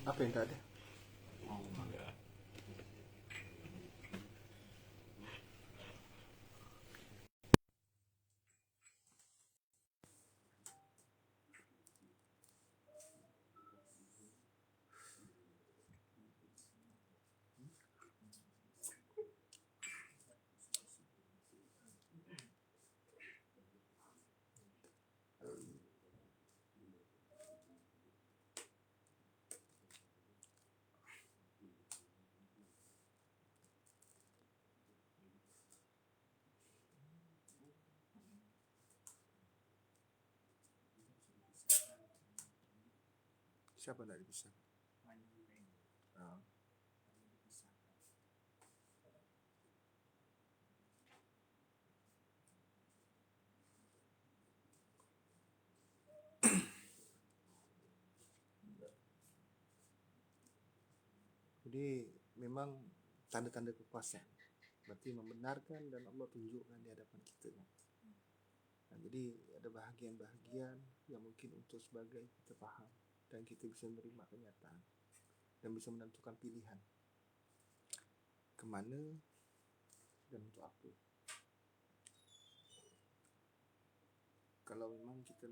Apa yang tak ada? Siapa nak dipisahkan? Ah. Jadi memang tanda-tanda kekuasaan, berarti membenarkan dan Allah tunjukkan di hadapan kita. Nah, jadi ada bahagian-bahagian yang mungkin untuk sebagai kita faham dan kita bisa menerima kenyataan dan bisa menentukan pilihan kemana dan untuk apa. Kalau memang kita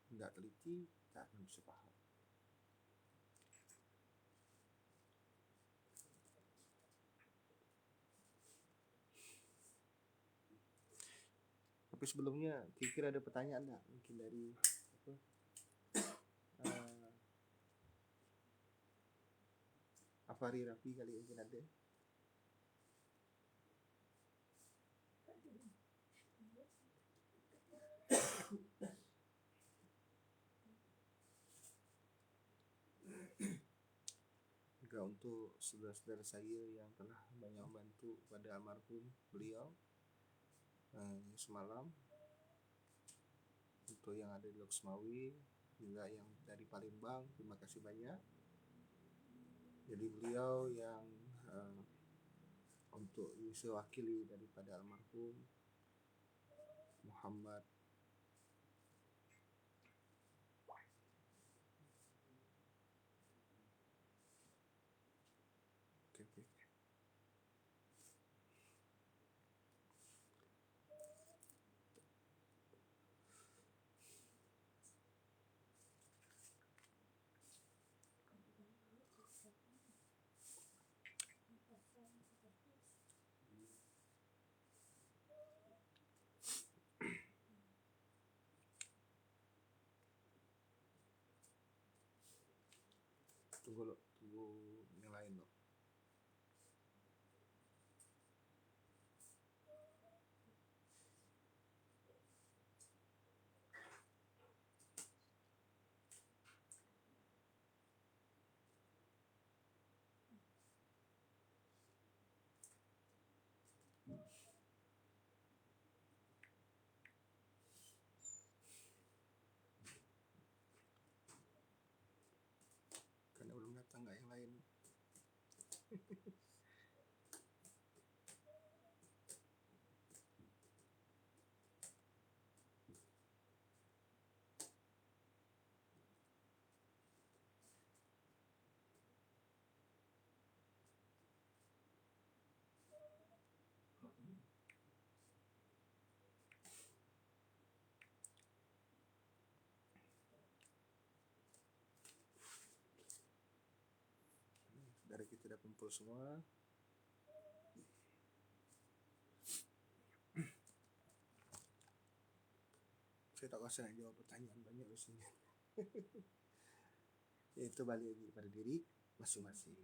tidak teliti, tak akan bisa faham. Tapi sebelumnya kira-kira ada pertanyaan tak? Mungkin dari Afari Rafi kali mungkin ada. Juga untuk saudara-saudara saya yang telah banyak membantu pada almarhum beliau semalam, untuk yang ada di Loksmawi, juga yang dari Palembang, terima kasih banyak. Jadi beliau yang untuk bisa wakili daripada almarhum Muhammad okay. Tunggu yang lain loh. Karena belum datang nggak yang lain. Dari kita dah kumpul semua. Saya tak kuasa nak jawab pertanyaan banyak di sini. Itu balik lagi pada diri masing-masing.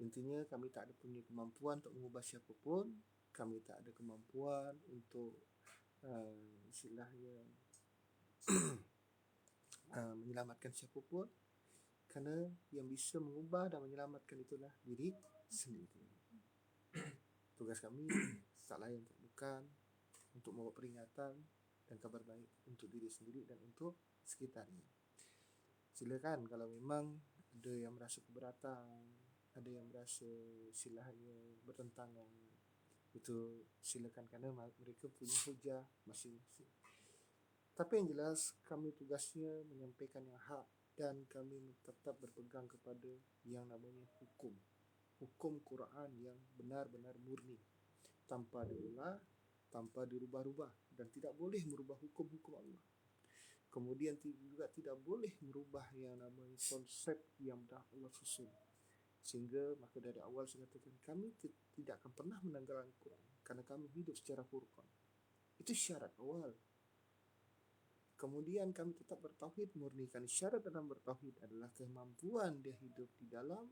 Intinya kami tak ada punya kemampuan untuk mengubah siapapun. Kami tak ada kemampuan untuk istilahnya menyelamatkan siapapun. Karena yang bisa mengubah dan menyelamatkan itulah diri sendiri. Tugas kami tak lain tak bukan untuk membawa peringatan dan kabar baik untuk diri sendiri dan untuk sekitarnya. Silakan kalau memang ada yang merasa keberatan, ada yang merasa istilahnya bertentangan, itu silakan, karena mereka punya hujah masing-masing. Tapi yang jelas kami tugasnya menyampaikan yang hak dan kami tetap berpegang orang kepada yang namanya hukum Quran yang benar-benar murni, tanpa diulah, tanpa dirubah-rubah, dan tidak boleh merubah hukum-hukum Allah. Kemudian juga tidak boleh merubah yang namanya konsep yang dah Allah susun. Sehingga maka dari awal saya katakan kami tidak akan pernah menanggalkan Quran, karena kami hidup secara Furqan. Itu syarat awal. Kemudian kami tetap bertauhid murni, karena syarat dalam bertauhid adalah kemampuan dia hidup di dalam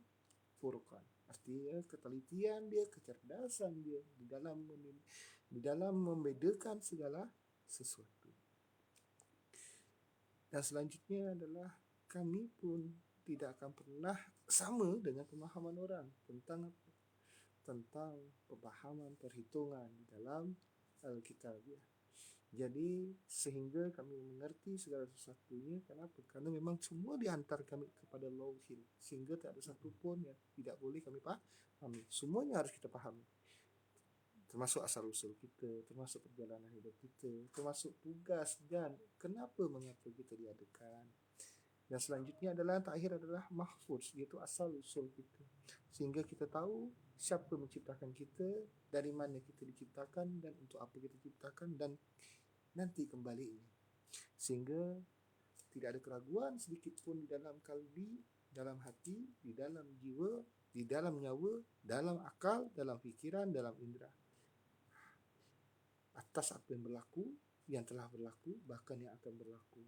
Furqan. Artinya ketelitian dia, kecerdasan dia di dalam membedakan segala sesuatu. Dan selanjutnya adalah kami pun tidak akan pernah sama dengan pemahaman orang tentang pemahaman perhitungan di dalam Alkitab. Jadi sehingga kami mengerti segala sesuatunya. Kenapa? Karena memang semua dihantar kami kepada lauhin, sehingga tak ada satu pun yang tidak boleh kami pahami. Semuanya harus kita pahami, termasuk asal-usul kita, termasuk perjalanan hidup kita, termasuk tugas dan mengapa kita diadakan. Dan selanjutnya adalah terakhir adalah mahfuz, iaitu asal-usul kita, sehingga kita tahu siapa menciptakan kita, dari mana kita diciptakan, dan untuk apa kita diciptakan, dan nanti kembalinya. Sehingga tidak ada keraguan sedikit pun di dalam kalbi, dalam hati, di dalam jiwa, di dalam nyawa, dalam akal, dalam fikiran, dalam indera, atas apa yang berlaku, yang telah berlaku, bahkan yang akan berlaku.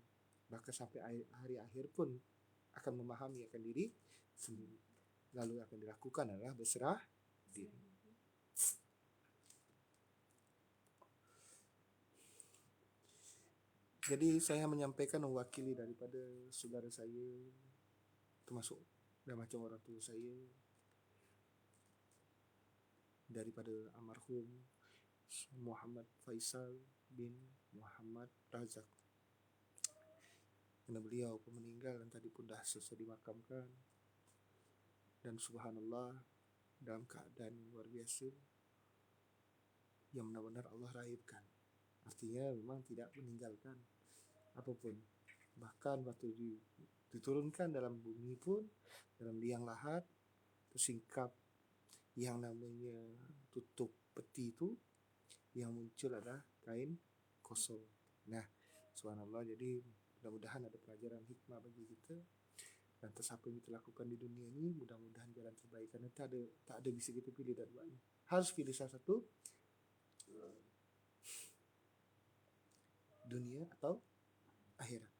Bahkan sampai hari akhir pun akan memahami akan diri sendiri. Lalu akan dilakukan adalah berserah diri. Jadi saya menyampaikan mewakili daripada saudara saya, termasuk dan macam orang tua saya, daripada almarhum Muhammad Faisal bin Muhammad Razak. Karena beliau pun meninggal dan tadi pun dah selesai dimakamkan. Dan subhanallah, dalam keadaan yang luar biasa, yang benar-benar Allah raibkan. Artinya memang tidak meninggalkan apapun. Bahkan waktu diturunkan dalam bumi pun, dalam liang lahat, tersingkap yang namanya tutup peti itu, yang muncul adalah kain kosong. Nah, subhanallah, jadi mudah-mudahan ada pelajaran hikmah bagi kita. Dan atas apa yang kita lakukan di dunia ini, mudah-mudahan jalan terbaik. Karena tak ada bisa kita pilih dari duanya. Harus pilih salah satu, dunia atau akhirat.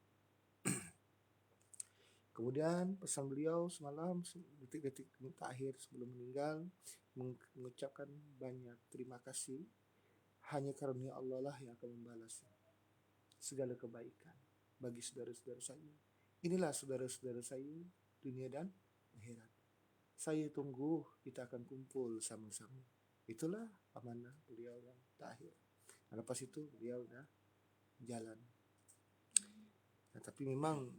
Kemudian pesan beliau semalam, detik-detik terakhir sebelum meninggal, mengucapkan banyak terima kasih. Hanya karunia Allah lah yang akan membalas segala kebaikan bagi saudara-saudara saya. Inilah saudara-saudara saya, dunia dan akhirat. Saya tunggu kita akan kumpul sama-sama. Itulah amanah beliau yang terakhir. Dan lepas itu beliau dah jalan. Nah, tapi memang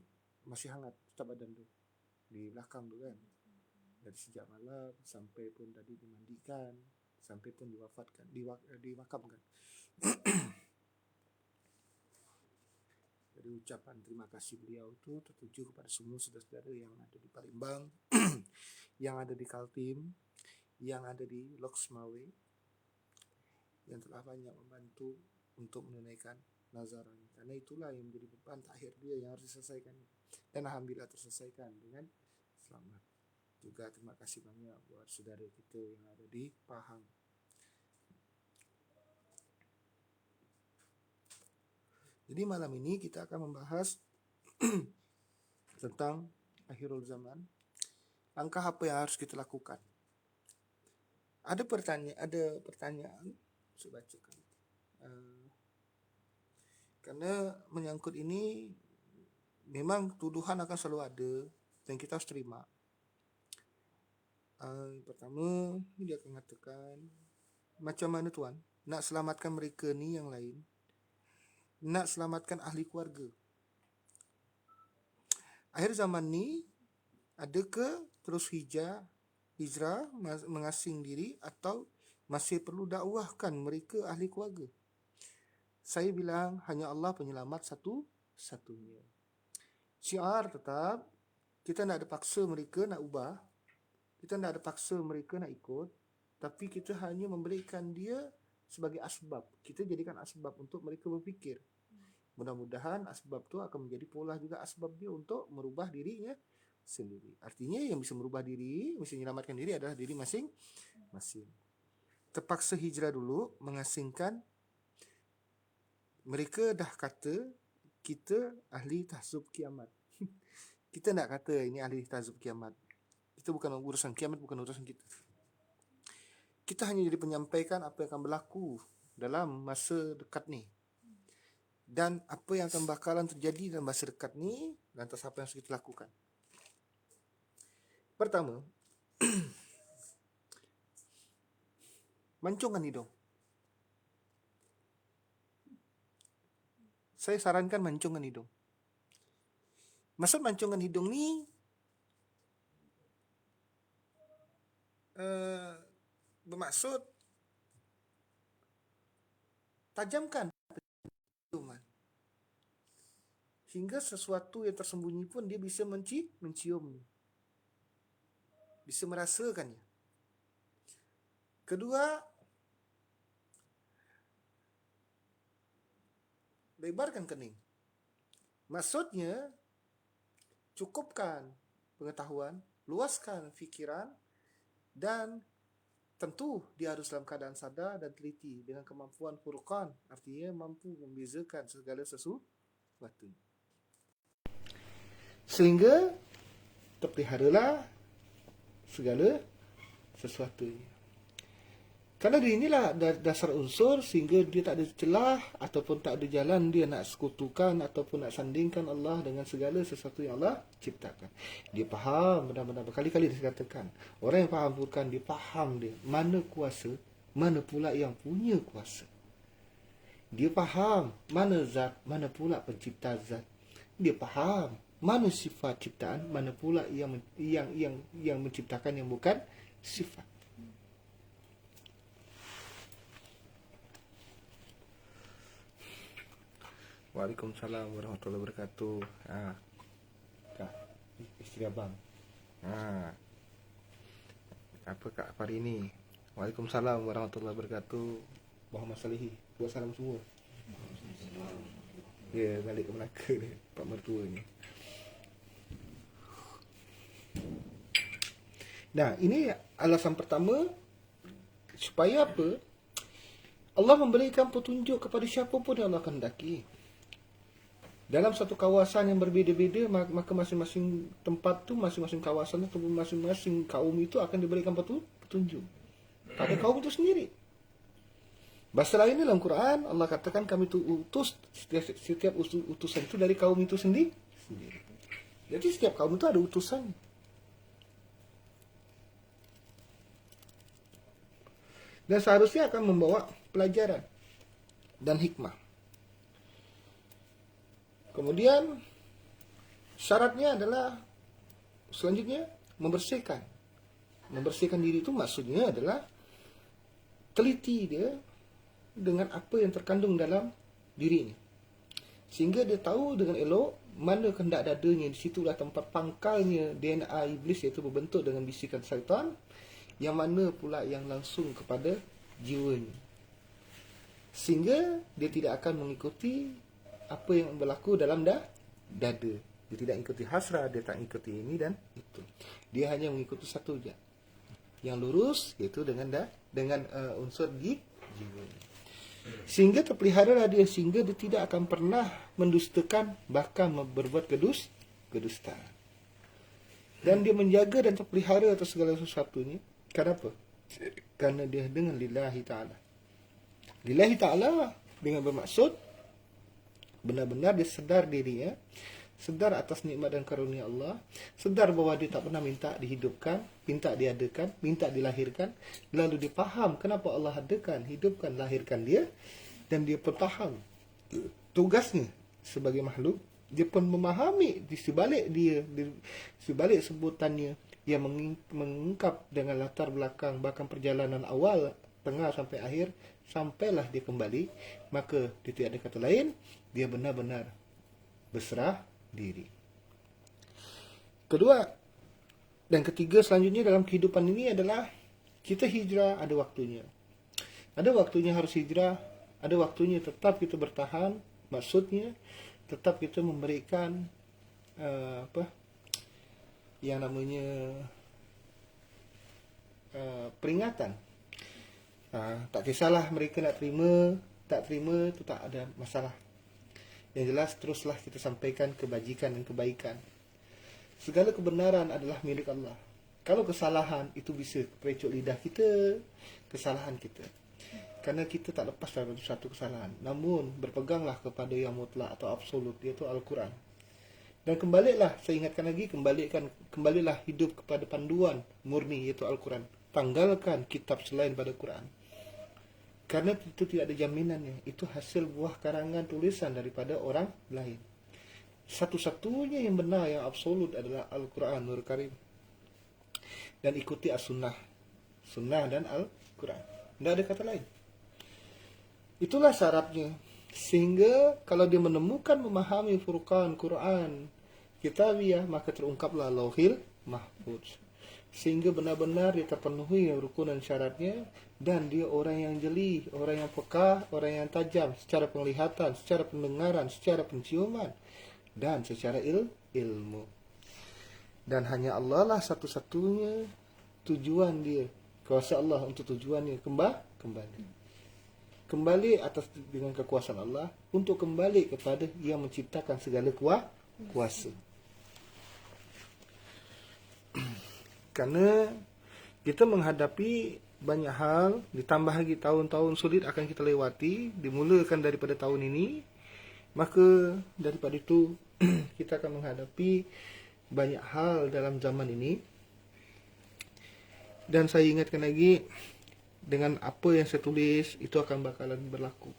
masih hangat tetap badan tu di belakang tu kan, dari sejak malam sampai pun tadi dimandikan, sampai pun diwafatkan, dimakamkan. Jadi ucapan terima kasih beliau itu tertuju kepada semua saudara-saudara yang ada di Palembang, yang ada di Kaltim, yang ada di Loksmawe, yang telah banyak membantu untuk menunaikan nazaran. Karena itulah yang menjadi beban terakhir dia yang harus diselesaikan. Dan alhamdulillah terselesaikan dengan selamat. Juga terima kasih banyak buat saudara kita yang ada di Pahang. Jadi malam ini kita akan membahas tentang akhirul zaman. Langkah apa yang harus kita lakukan? Ada pertanyaan saya bacakan. Karena menyangkut ini memang tuduhan akan selalu ada dan kita harus terima. Pertama, dia akan mengatakan, macam mana tuan nak selamatkan mereka ni yang lain, nak selamatkan ahli keluarga? Akhir zaman ni adakah terus hijrah mengasing diri atau masih perlu dakwahkan mereka ahli keluarga? Saya bilang hanya Allah penyelamat satu-satunya. Syiar tetap Kita tak ada paksa mereka nak ubah, kita tak ada paksa mereka nak ikut, tapi kita hanya memberikan dia sebagai asbab. Kita jadikan asbab untuk mereka berfikir. Mudah-mudahan asbab tu akan menjadi pola juga asbab dia untuk merubah dirinya sendiri. Artinya yang bisa merubah diri, bisa menyelamatkan diri adalah diri masing-masing. Terpaksa hijrah dulu, mengasingkan. Mereka dah kata kita ahli tahzub kiamat. Kita nak kata ini ahli tahzub kiamat. Kita bukan urusan kiamat, bukan urusan kita. Kita hanya jadi penyampaikan apa yang akan berlaku dalam masa dekat ni. Dan apa yang akan bakalan terjadi dalam masa dekat ni, lantas apa yang harus kita lakukan. Pertama, mancungkan hidung. Saya sarankan mancungkan hidung. Maksud mancungkan hidung ni bermaksud tajamkan penciuman. Hingga sesuatu yang tersembunyi pun dia bisa menciumnya. Bisa merasakannya. Kedua, lebarkan kening. Maksudnya, cukupkan pengetahuan, luaskan fikiran, dan tentu dia harus dalam keadaan sadar dan teliti dengan kemampuan furqan, artinya mampu membezakan segala sesuatu. Sehingga terpeliharalah segala sesuatu. Kerana dia inilah dasar unsur sehingga dia tak ada celah ataupun tak ada jalan dia nak sekutukan ataupun nak sandingkan Allah dengan segala sesuatu yang Allah ciptakan. Dia faham benar-benar, berkali-kali dia katakan. Orang yang faham Furqan, dia faham dia mana kuasa, mana pula yang punya kuasa. Dia faham mana zat, mana pula pencipta zat. Dia faham mana sifat ciptaan, mana pula yang menciptakan yang bukan sifat. Waalaikumsalam warahmatullahi wabarakatuh. Kak, isteri abang. Apa Kak hari ini? Waalaikumsalam warahmatullahi wabarakatuh. Muhammad Salihi, buat salam semua. Dia balik ke Melaka dia, pak mertuanya. Nah, ini alasan pertama supaya apa? Allah memberikan petunjuk kepada siapa pun yang Allah kehendaki. Dalam satu kawasan yang berbeza-beza, maka masing-masing tempat tu, masing-masing kawasan atau masing-masing kaum itu akan diberikan petunjuk pada kaum itu sendiri. Bahasa lain dalam Quran, Allah katakan kami itu utus setiap utusan itu dari kaum itu sendiri. Jadi setiap kaum itu ada utusan. Dan seharusnya akan membawa pelajaran dan hikmah. Kemudian syaratnya adalah selanjutnya membersihkan. Membersihkan diri itu maksudnya adalah teliti dia dengan apa yang terkandung dalam diri ini. Sehingga dia tahu dengan elok mana kehendak dadanya, di situlah tempat pangkalnya DNA iblis, iaitu berbentuk dengan bisikan syaitan, yang mana pula yang langsung kepada jiwanya. Sehingga dia tidak akan mengikuti apa yang berlaku dalam dada. Dia tidak mengikuti hasrah, dia tak mengikuti ini dan itu. Dia hanya mengikuti satu je, yang lurus, iaitu dengan unsur jiwa. Sehingga terpelihara dia, sehingga dia tidak akan pernah mendustakan, bahkan berbuat kedustaan. Dan dia menjaga dan terpelihara atas segala sesuatunya. Kenapa? Kerana dia dengan lillahi ta'ala. Lillahi ta'ala dengan bermaksud benar-benar dia sedar dirinya, sedar atas nikmat dan karunia Allah, sedar bahawa dia tak pernah minta dihidupkan, minta diadakan, minta dilahirkan. Lalu dia faham kenapa Allah adakan, hidupkan, lahirkan dia. Dan dia pun faham tugasnya sebagai makhluk. Dia pun memahami di sebalik dia, di sebalik sebutannya yang mengungkap dengan latar belakang, bahkan perjalanan awal, tengah sampai akhir, sampailah dia kembali. Maka dia tidak ada kata lain, dia benar-benar berserah diri. Kedua dan ketiga selanjutnya dalam kehidupan ini adalah kita hijrah ada waktunya. Ada waktunya harus hijrah, ada waktunya tetap kita bertahan. Maksudnya tetap kita memberikan yang namanya peringatan. Tak kisahlah mereka nak terima, tak terima, itu tak ada masalah. Yang jelas teruslah kita sampaikan kebajikan dan kebaikan. Segala kebenaran adalah milik Allah. Kalau kesalahan itu bisa perecok lidah kita, kesalahan kita. Karena kita tak lepas dari satu kesalahan. Namun berpeganglah kepada yang mutlak atau absolut, iaitu Al-Quran. Dan kembalilah, saya ingatkan lagi, kembalilah hidup kepada panduan murni, iaitu Al-Quran. Tanggalkan kitab selain pada Quran. Karena itu tidak ada jaminannya. Itu hasil buah karangan tulisan daripada orang lain. Satu-satunya yang benar, yang absolut adalah Al-Quranul Karim. Dan ikuti as-sunnah. Sunnah dan Al-Quran. Tidak ada kata lain. Itulah syaratnya. Sehingga kalau dia menemukan, memahami Furqan, Quran, Kitabiyah, maka terungkaplah Lauhil Mahfuz. Sehingga benar-benar dia terpenuhi rukun dan syaratnya. Dan dia orang yang jeli, orang yang peka, orang yang tajam. Secara penglihatan, secara pendengaran, secara penciuman. Dan secara ilmu. Dan hanya Allah lah satu-satunya tujuan dia. Kuasa Allah untuk tujuannya kembali atas dengan kekuasaan Allah untuk kembali kepada yang menciptakan segala kuasa. Karena kita menghadapi banyak hal, ditambah lagi tahun-tahun sulit akan kita lewati, dimulakan daripada tahun ini, maka daripada itu kita akan menghadapi banyak hal dalam zaman ini. Dan saya ingatkan lagi, dengan apa yang saya tulis itu akan bakalan berlaku.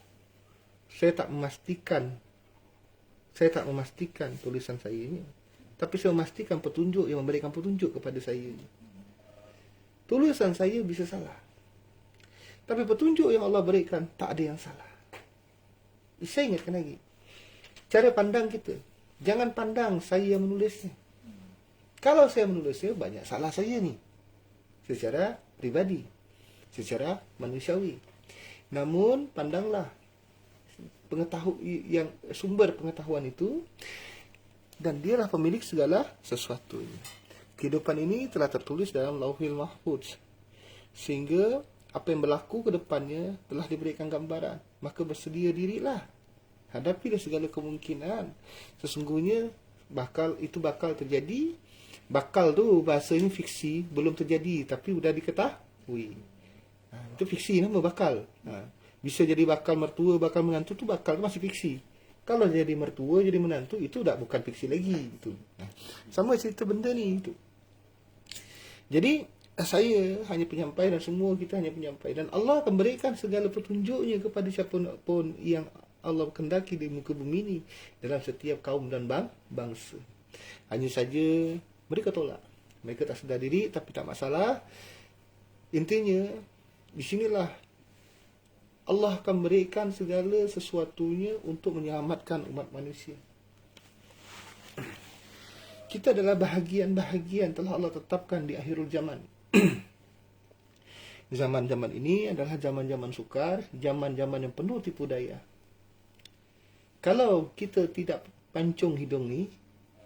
Saya tak memastikan tulisan saya ini, tapi saya memastikan petunjuk yang memberikan petunjuk kepada saya ini. Tulisan saya bisa salah, tapi petunjuk yang Allah berikan tak ada yang salah. Saya ingatkan lagi, cara pandang kita, jangan pandang saya yang menulisnya. Kalau saya menulisnya, banyak salah saya ni secara pribadi, secara manusiawi. Namun pandanglah yang sumber pengetahuan itu, dan dialah pemilik segala sesuatu. Kehidupan ini telah tertulis dalam Lauhil Mahfuz, sehingga apa yang berlaku ke depannya telah diberikan gambaran. Maka bersedia dirilah, hadapilah segala kemungkinan. Sesungguhnya bakal terjadi. Bakal tu bahasanya fiksi, belum terjadi tapi sudah diketahui. Itu fiksi nama bakal. Bisa jadi bakal mertua, bakal menantu, tu bakal masih fiksi. Kalau jadi mertua, jadi menantu, itu dah bukan fiksi lagi. Itu. Sama cerita benda ni. Itu. Jadi saya hanya penyampai dan semua kita hanya penyampai. Dan Allah akan berikan segala petunjuknya kepada siapa pun yang Allah kendaki di muka bumi ini dalam setiap kaum dan bangsa. Hanya saja mereka tolak. Mereka tak sedar diri, tapi tak masalah. Intinya, di sinilah Allah akan berikan segala sesuatunya untuk menyelamatkan umat manusia. Kita adalah bahagian-bahagian telah Allah tetapkan di akhirul zaman. Zaman-zaman ini adalah zaman-zaman sukar, zaman-zaman yang penuh tipu daya. Kalau kita tidak pancung hidung ni,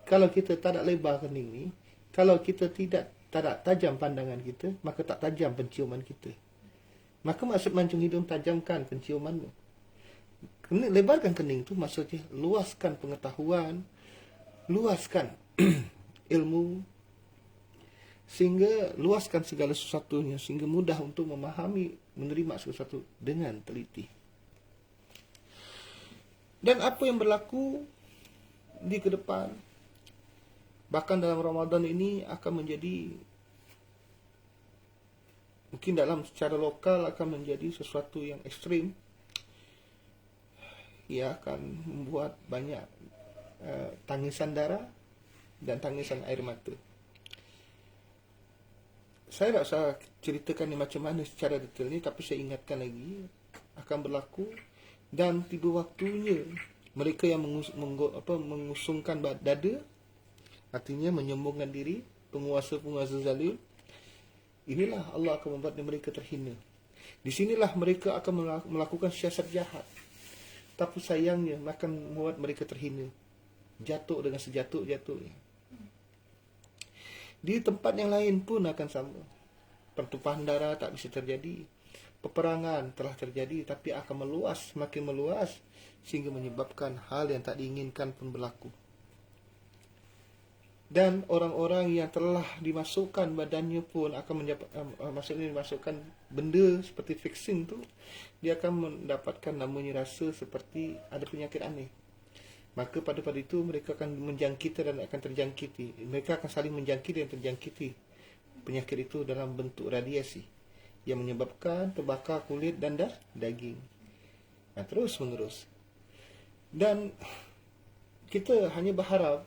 kalau kita tak ada lebar kening ni, kalau kita tak ada tajam pandangan kita, maka tak tajam penciuman kita. Maka maksud mancung hidung, tajamkan penciumanmu. Lebarkan kening tu maksudnya luaskan pengetahuan, luaskan ilmu, sehingga luaskan segala sesuatunya, sehingga mudah untuk memahami, menerima sesuatu dengan teliti. Dan apa yang berlaku di ke depan, bahkan dalam Ramadan ini akan menjadi, mungkin dalam secara lokal akan menjadi sesuatu yang ekstrim. Ia akan membuat banyak tangisan darah dan tangisan air mata. Saya tak usah ceritakan ni macam mana secara detail ni, tapi saya ingatkan lagi akan berlaku. Dan tiba waktunya mereka yang mengusungkan dada artinya menyombongkan diri, penguasa-penguasa zalim. Inilah Allah akan membuat mereka terhina. Di sinilah mereka akan melakukan siasat jahat. Tapi sayangnya akan membuat mereka terhina, jatuh dengan sejatuh-jatuhnya. Di tempat yang lain pun akan sama. Pertumpahan darah tak bisa terjadi. Peperangan telah terjadi, tapi akan meluas, semakin meluas, sehingga menyebabkan hal yang tak diinginkan pun berlaku. Dan orang-orang yang telah dimasukkan badannya pun akan maksudnya dimasukkan benda seperti vaksin tu, dia akan mendapatkan namanya rasa seperti ada penyakit aneh. Maka pada itu mereka akan menjangkiti dan akan terjangkiti. Mereka akan saling menjangkiti dan terjangkiti penyakit itu dalam bentuk radiasi yang menyebabkan terbakar kulit dan daging. Terus menerus. Dan kita hanya berharap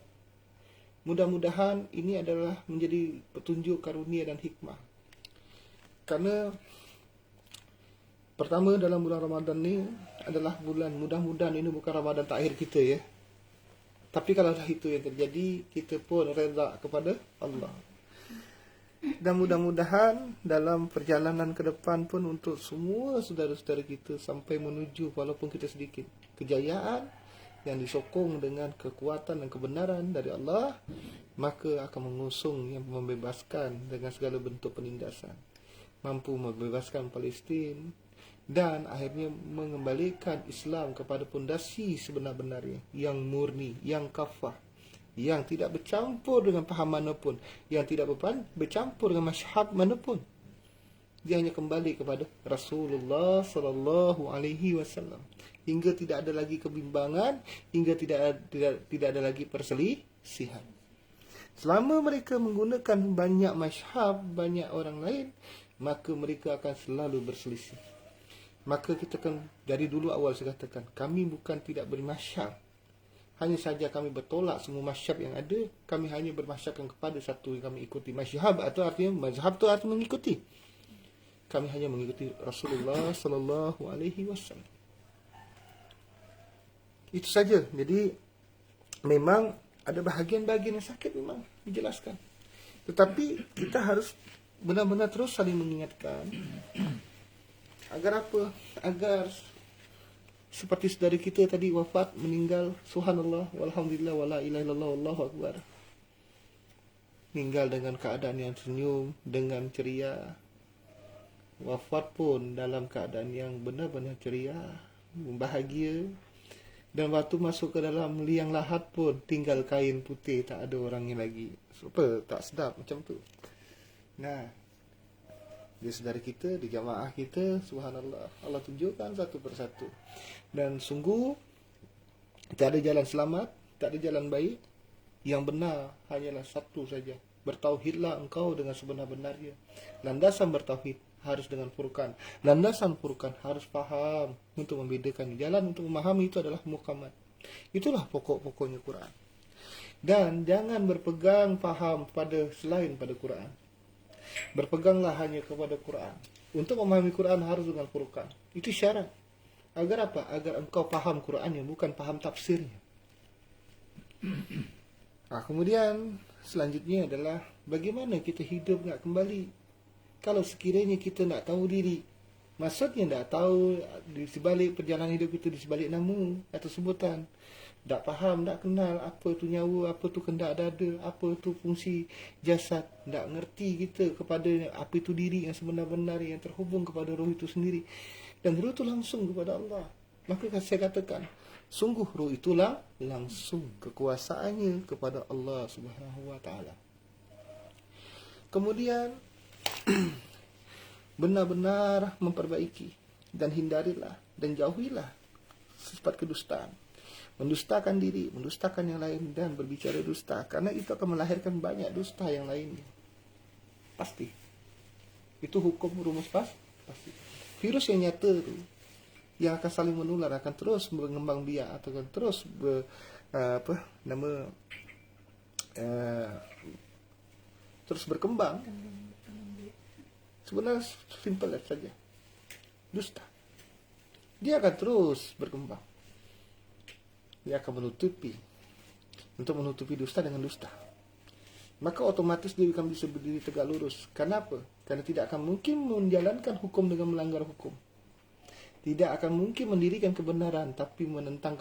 mudah-mudahan ini adalah menjadi petunjuk karunia dan hikmah. Karena pertama, dalam bulan Ramadan ni adalah bulan, mudah-mudahan ini bukan Ramadan terakhir kita ya. Tapi kalau dah itu yang terjadi, kita pun reda kepada Allah. Dan mudah-mudahan dalam perjalanan ke depan pun untuk semua saudara-saudara kita sampai menuju, walaupun kita sedikit, kejayaan yang disokong dengan kekuatan dan kebenaran dari Allah, maka akan mengusung yang membebaskan dengan segala bentuk penindasan, mampu membebaskan Palestin, dan akhirnya mengembalikan Islam kepada pondasi sebenar-benarnya, yang murni, yang kafah, yang tidak bercampur dengan faham manapun, yang tidak bercampur dengan mazhab manapun. Dia hanya kembali kepada Rasulullah sallallahu alaihi wasallam, hingga tidak ada lagi kebimbangan, hingga tidak ada lagi perselisihan. Selama mereka menggunakan banyak mazhab, banyak orang lain, maka mereka akan selalu berselisih. Maka kita kan dari dulu awal saya katakan, kami bukan tidak bermasyhab, hanya saja kami bertolak semua masyhab yang ada. Kami hanya bermasyhabkan kepada satu yang kami ikuti. Masyhab atau artinya mazhab tu artinya mengikuti. Kami hanya mengikuti Rasulullah sallallahu alaihi wasallam. Itu saja. Jadi memang ada bahagian-bahagian yang sakit memang dijelaskan. Tetapi kita harus benar-benar terus saling mengingatkan. Agar apa? Agar seperti saudara kita tadi wafat, meninggal, subhanallah, walhamdulillah, wala ilaha illallah, wallahu akbar. Meninggal dengan keadaan yang senyum, dengan ceria. Wafat pun dalam keadaan yang benar-benar ceria, bahagia. Dan waktu masuk ke dalam liang lahat pun tinggal kain putih, tak ada orangnya lagi. Apa? Tak sedap macam tu. Nah, di saudara kita, di jamaah kita, subhanallah, Allah tunjukkan satu persatu. Dan sungguh tak ada jalan selamat, tak ada jalan baik. Yang benar hanyalah satu saja. Bertauhidlah engkau dengan sebenar-benarnya. Landasan bertauhid harus dengan Furqan. Landasan Furqan harus faham untuk membedakan. Jalan untuk memahami itu adalah muhkamat. Itulah pokok-pokoknya Quran. Dan jangan berpegang faham pada selain pada Quran. Berpeganglah hanya kepada Quran. Untuk memahami Quran harus dengan Furqan. Itu syarat. Agar apa? Agar engkau faham Qurannya, bukan faham tafsirnya. Kemudian selanjutnya adalah bagaimana kita hidup nak kembali. Kalau sekiranya kita nak tahu diri, maksudnya tak tahu di sebalik perjalanan hidup kita, di sebalik nama atau sebutan, tak faham, tak kenal apa tu nyawa, apa tu kendak dada, apa tu fungsi jasad, tak ngerti kita kepada apa itu diri yang sebenar-benar, yang terhubung kepada roh itu sendiri, dan roh itu langsung kepada Allah. Maka saya katakan, sungguh roh itulah langsung kekuasaannya kepada Allah Subhanahu wa taala. Kemudian benar-benar memperbaiki dan hindarilah dan jauhilah sifat kedustaan. Mendustakan diri, mendustakan yang lain, dan berbicara dusta. Karena itu akan melahirkan banyak dusta yang lainnya. Pasti. Itu hukum rumus pasti. Virus yang nyata itu, yang akan saling menular, akan terus berkembang biak, atau akan terus terus berkembang. Sebenarnya simple saja. Dusta. Dia akan terus berkembang. Dia akan menutupi. Untuk menutupi dusta dengan dusta. maka otomatis dia akan bisa berdiri tegak lurus. Kenapa? Karena tidak akan mungkin menjalankan hukum dengan melanggar hukum. Tidak akan mungkin mendirikan kebenaran tapi menentang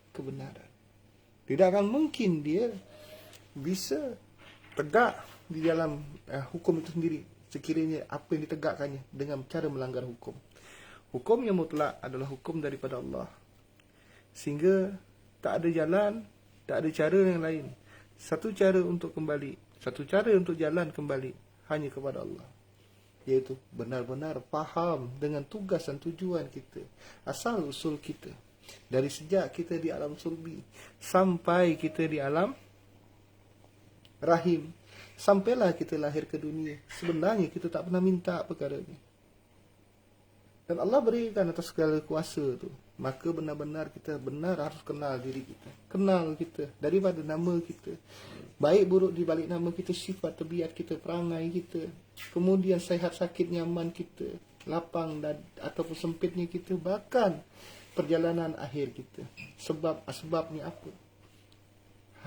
kebenaran. Tidak akan mungkin dia bisa tegak di dalam hukum itu sendiri sekiranya apa yang ditegakkannya dengan cara melanggar hukum. Hukum yang mutlak adalah hukum daripada Allah. Sehingga tak ada jalan, tak ada cara yang lain. Satu cara untuk kembali, satu cara untuk jalan kembali hanya kepada Allah. Iaitu benar-benar faham dengan tugas dan tujuan kita, asal usul kita. Dari sejak kita di alam sulbi sampai kita di alam rahim, sampailah kita lahir ke dunia, sebenarnya kita tak pernah minta perkara ini. Dan Allah berikan atas segala kuasa tu. Maka benar-benar kita benar harus kenal diri kita. Kenal kita daripada nama kita. Baik buruk di balik nama kita, sifat, tabiat kita, perangai kita. Kemudian sihat sakit nyaman kita, lapang dan ataupun sempitnya kita, bahkan perjalanan akhir kita. Sebab asbabnya apa?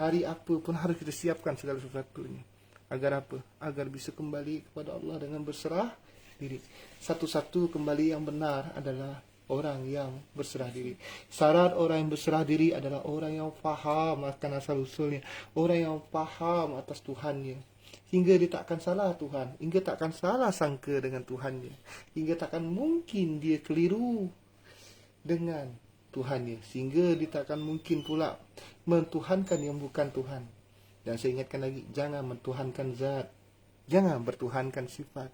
Hari apa pun harus kita siapkan segala sesuatunya. Agar apa? Agar bisa kembali kepada Allah dengan berserah diri. Satu-satu kembali yang benar adalah orang yang berserah diri. Syarat orang yang berserah diri adalah orang yang faham akan asal usulnya, orang yang faham atas Tuhannya, hingga dia takkan salah Tuhan, hingga takkan salah sangka dengan Tuhannya, hingga takkan mungkin dia keliru dengan Tuhannya, sehingga dia takkan mungkin pula mentuhankan yang bukan Tuhan. Dan saya ingatkan lagi, jangan mentuhankan zat, jangan bertuhankan sifat.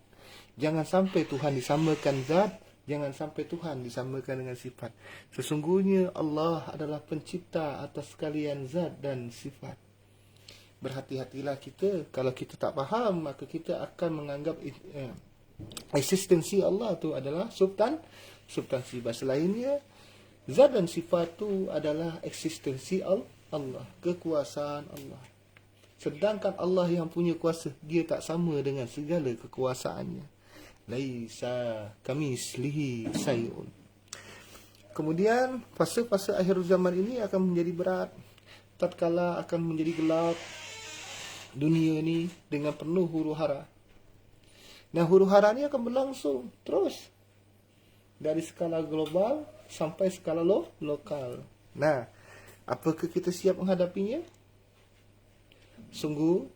Jangan sampai Tuhan disamakan zat, jangan sampai Tuhan disamakan dengan sifat. Sesungguhnya Allah adalah pencipta atas sekalian zat dan sifat. Berhati-hatilah kita. Kalau kita tak faham, maka kita akan menganggap eksistensi Allah itu adalah substansi. Bahasa lainnya, zat dan sifat itu adalah eksistensi Allah, kekuasaan Allah. Sedangkan Allah yang punya kuasa, dia tak sama dengan segala kekuasaannya. Laisa kamislihi syai'un. Kemudian fase-fase akhir zaman ini akan menjadi berat, tatkala akan menjadi gelap dunia ini dengan penuh huru-hara. Nah, huru-hara ini akan berlangsung terus dari skala global sampai skala lokal. Nah, apakah kita siap menghadapinya? Sungguh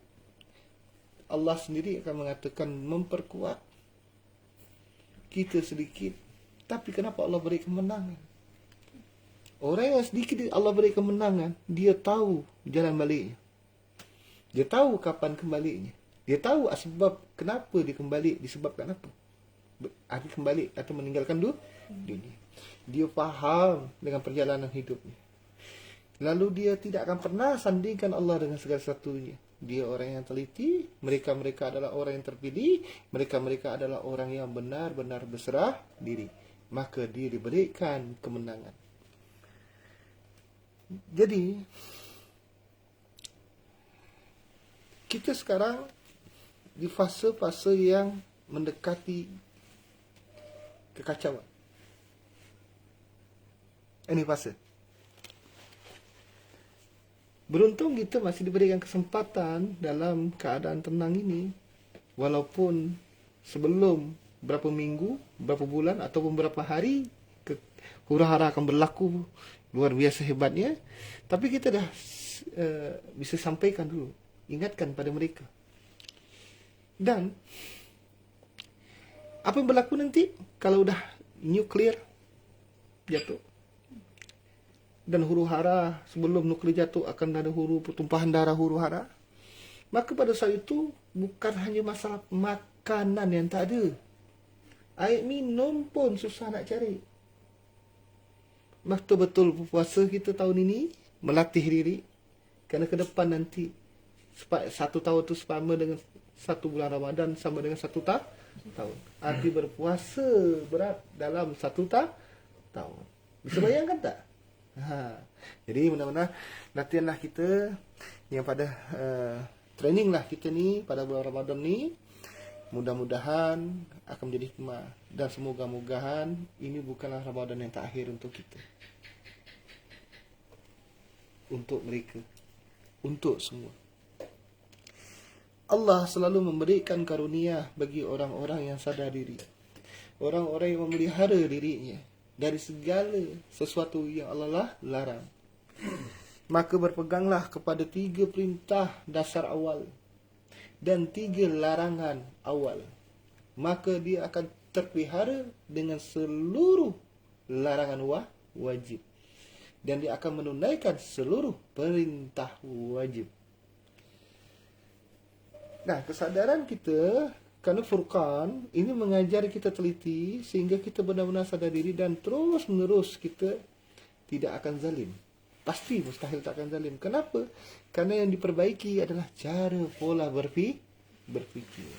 Allah sendiri akan mengatakan memperkuat kita sedikit. Tapi kenapa Allah beri kemenangan? Orang yang sedikit Allah beri kemenangan, dia tahu jalan baliknya. Dia tahu kapan kembalinya. Dia tahu asbab kenapa dia kembali, disebabkan apa. Akhir kembali atau meninggalkan dunia. Dia faham dengan perjalanan hidupnya. Lalu dia tidak akan pernah sandingkan Allah dengan segala sesuatunya. Dia orang yang teliti, mereka-mereka adalah orang yang terpilih, mereka-mereka adalah orang yang benar-benar berserah diri. Maka dia diberikan kemenangan. Jadi, kita sekarang di fase-fase yang mendekati kekacauan. Ini fase. Beruntung kita masih diberikan kesempatan dalam keadaan tenang ini. Walaupun sebelum berapa minggu, berapa bulan ataupun berapa hari huru-hara akan berlaku luar biasa hebatnya. Tapi kita dah bisa sampaikan dulu, ingatkan pada mereka. Dan apa yang berlaku nanti kalau udah nuklir jatuh? Dan huru-hara sebelum nuklir jatuh akan ada pertumpahan darah huru-hara. Maka pada saat itu bukan hanya masalah makanan yang tak ada, air minum pun susah nak cari. Betul-betul puasa kita tahun ini melatih diri, kerana ke depan nanti 1 tahun itu sama dengan 1 bulan Ramadan, sama dengan 1 tahun. Arti berpuasa berat dalam 1 tahun. Bisa bayangkan tak? Jadi benar-benar latihanlah kita yang pada training lah kita ni pada bulan Ramadan ni. Mudah-mudahan akan menjadi hikmah. Dan semoga-mogahan ini bukanlah Ramadan yang terakhir untuk kita, untuk mereka, untuk semua. Allah selalu memberikan karunia bagi orang-orang yang sadar diri. Orang-orang yang memelihara dirinya dari segala sesuatu yang Allah larang. Maka berpeganglah kepada 3 perintah dasar awal dan 3 larangan awal. Maka dia akan terpelihara dengan seluruh larangan wajib. Dan dia akan menunaikan seluruh perintah wajib. Nah, kesadaran kita kerana Furqan ini mengajar kita teliti sehingga kita benar-benar sadar diri dan terus menerus kita tidak akan zalim. Pasti mustahil tak akan zalim. Kenapa? Kerana yang diperbaiki adalah cara pola berfikir.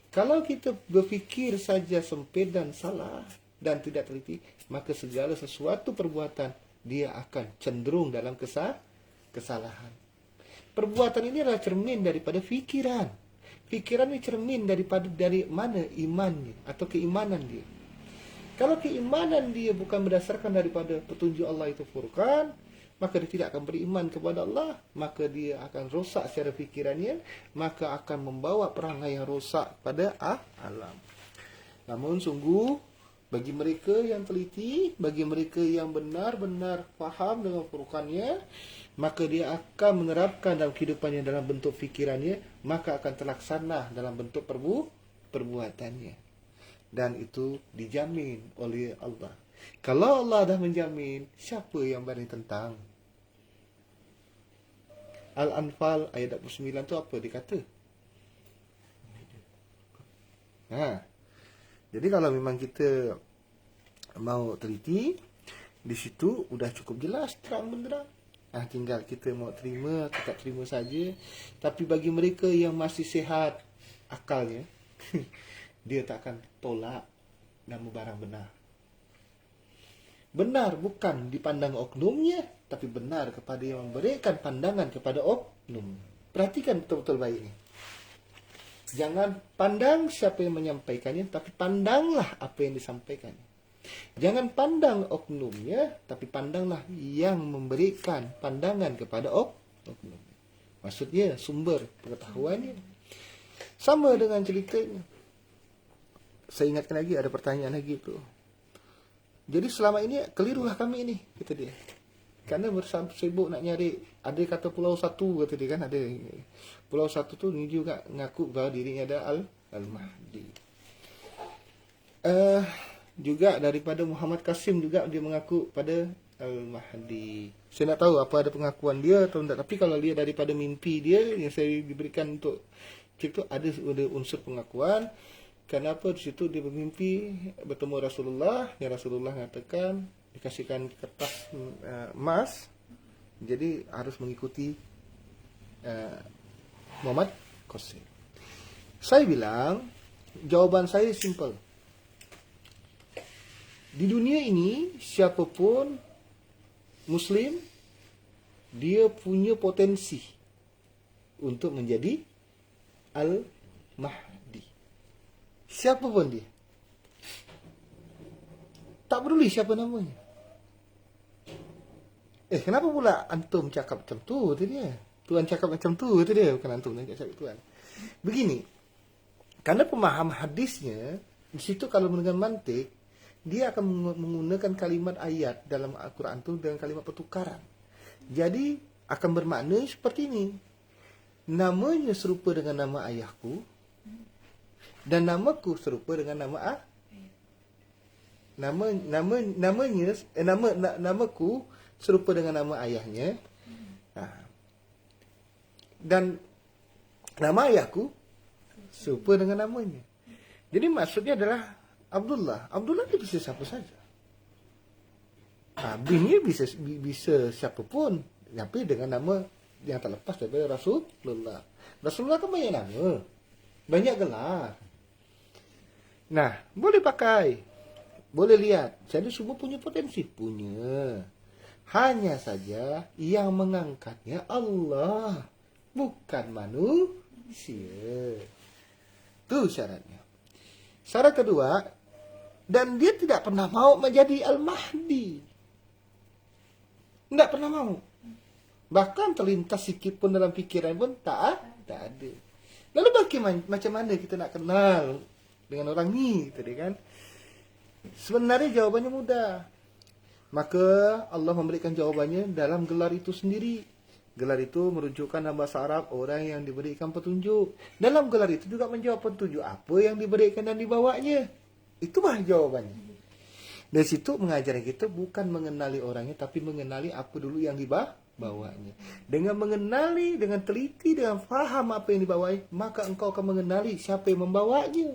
Kalau kita berfikir saja sempit dan salah dan tidak teliti, maka segala sesuatu perbuatan dia akan cenderung dalam kesalahan. Perbuatan ini adalah cermin daripada fikiran. Fikiran ini cermin dari mana imannya atau keimanan dia. Kalau keimanan dia bukan berdasarkan daripada petunjuk Allah itu Furqan, maka dia tidak akan beriman kepada Allah, maka dia akan rosak secara fikirannya, maka akan membawa perangai yang rosak pada alam. Namun sungguh bagi mereka yang teliti, bagi mereka yang benar-benar faham dengan Furqannya, maka dia akan menerapkan dalam kehidupannya dalam bentuk fikirannya, maka akan terlaksana dalam bentuk perbuatannya. Dan itu dijamin oleh Allah. Kalau Allah dah menjamin, siapa yang berani tentang? Al-Anfal ayat 29 tu apa dia kata? Jadi kalau memang kita mau teliti, di situ sudah cukup jelas, terang benderang. Tinggal kita mau terima atau tak terima saja. Tapi bagi mereka yang masih sihat akalnya, dia tak akan tolak nama barang benar. Benar bukan dipandang oknumnya, tapi benar kepada yang memberikan pandangan kepada oknum. Perhatikan betul-betul baik ini. Jangan pandang siapa yang menyampaikannya, tapi pandanglah apa yang disampaikannya. Jangan pandang oknumnya, tapi pandanglah yang memberikan pandangan kepada oknum. Maksudnya sumber pengetahuannya. Sama dengan ceritanya. Saya ingatkan lagi, ada pertanyaan lagi tu. Jadi selama ini kelirulah kami ini, kata dia. Kerana sibuk nak nyari, ada kata Pulau Satu, kata dia kan, ada Pulau Satu tu ni juga ngaku bahawa dirinya ada Al-Mahdi. Juga daripada Muhammad Qasim juga dia mengaku pada Al-Mahdi. Saya nak tahu apa ada pengakuan dia atau tidak. Tapi kalau dia daripada mimpi dia yang saya diberikan untuk cik tu, ada unsur pengakuan. Kenapa di situ dia bermimpi bertemu Rasulullah, yang Rasulullah mengatakan dikasihkan kertas emas, jadi harus mengikuti Muhammad Qasim. Saya bilang jawaban saya simple. Di dunia ini siapapun Muslim, dia punya potensi untuk menjadi Al-Mahdi. Siapapun dia, tak peduli siapa namanya. Kenapa pula antum cakap macam tu? Itu dia. Tuan cakap macam tu, itu dia. Bukan antum yang cakap tuan. Begini, kerana pemaham hadisnya, di situ kalau dengan mantik, dia akan menggunakan kalimat ayat dalam Al-Quran itu dengan kalimat pertukaran. Jadi akan bermakna seperti ini. Namanya serupa dengan nama ayahku, dan namaku serupa dengan nama namaku serupa dengan nama ayahnya. Dan nama ayahku serupa dengan namanya. Jadi maksudnya adalah Abdullah. Abdullah dia bisa siapa saja. Binnya bisa siapapun, tapi dengan nama yang tak lepas daripada Rasulullah. Rasulullah kan banyak nama, banyak gelar. Nah, boleh pakai, boleh lihat. Jadi semua punya potensi, punya. Hanya saja yang mengangkatnya Allah, bukan manusia. Itu syaratnya. Syarat kedua, dan dia tidak pernah mau menjadi Al-Mahdi. Tidak pernah mau. Bahkan terlintas sikit pun dalam fikiran pun tak ada. Lalu macam mana kita nak kenal dengan orang ni, gitu kan? Sebenarnya jawabannya mudah. Maka Allah memberikan jawabannya dalam gelar itu sendiri. Gelar itu merujukkan dalam bahasa Arab orang yang diberikan petunjuk. Dalam gelar itu juga menjawab petunjuk apa yang diberikan dan dibawanya. Itulah jawabannya. Dari situ mengajar kita bukan mengenali orangnya, tapi mengenali apa dulu yang dibawanya. Dengan mengenali, dengan teliti, dengan faham apa yang dibawanya, maka engkau akan mengenali siapa yang membawanya.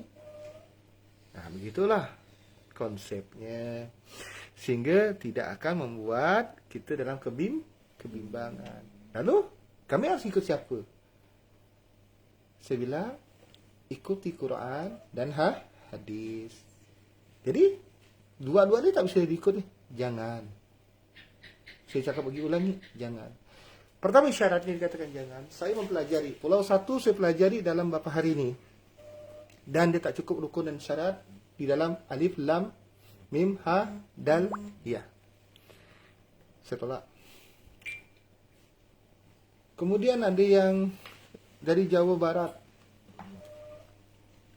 Nah, begitulah konsepnya. Sehingga tidak akan membuat kita dalam kebimbangan. Lalu, kami harus ikut siapa? Saya bilang, ikuti Quran dan hadis. Jadi, dua-dua ni tak bisa diikut ni. Jangan. Saya cakap bagi ulangi, jangan. Pertama syaratnya dikatakan jangan. Saya mempelajari. Pulau 1 saya pelajari dalam beberapa hari ini. Dan dia tak cukup rukun dan syarat di dalam alif, lam, mim, ha, dal, ya. Saya tolak. Kemudian ada yang dari Jawa Barat.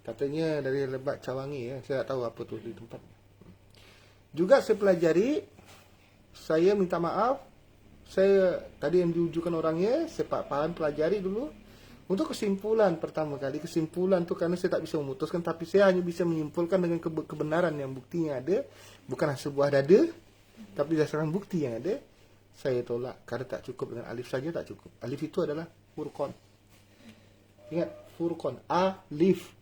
Katanya dari Lebak Cawangi ya. Saya tak tahu apa tu di tempat. Juga saya pelajari. Saya minta maaf. Saya tadi yang diujukan orangnya, saya paham pelajari dulu. Untuk kesimpulan pertama kali, kesimpulan tu karena saya tak bisa memutuskan, tapi saya hanya bisa menyimpulkan dengan kebenaran yang buktinya ada, bukanlah sebuah dada, tapi berdasarkan bukti yang ada. Saya tolak karena tak cukup dengan alif saja, tak cukup. Alif itu adalah furqan. Ingat, furqan, alif.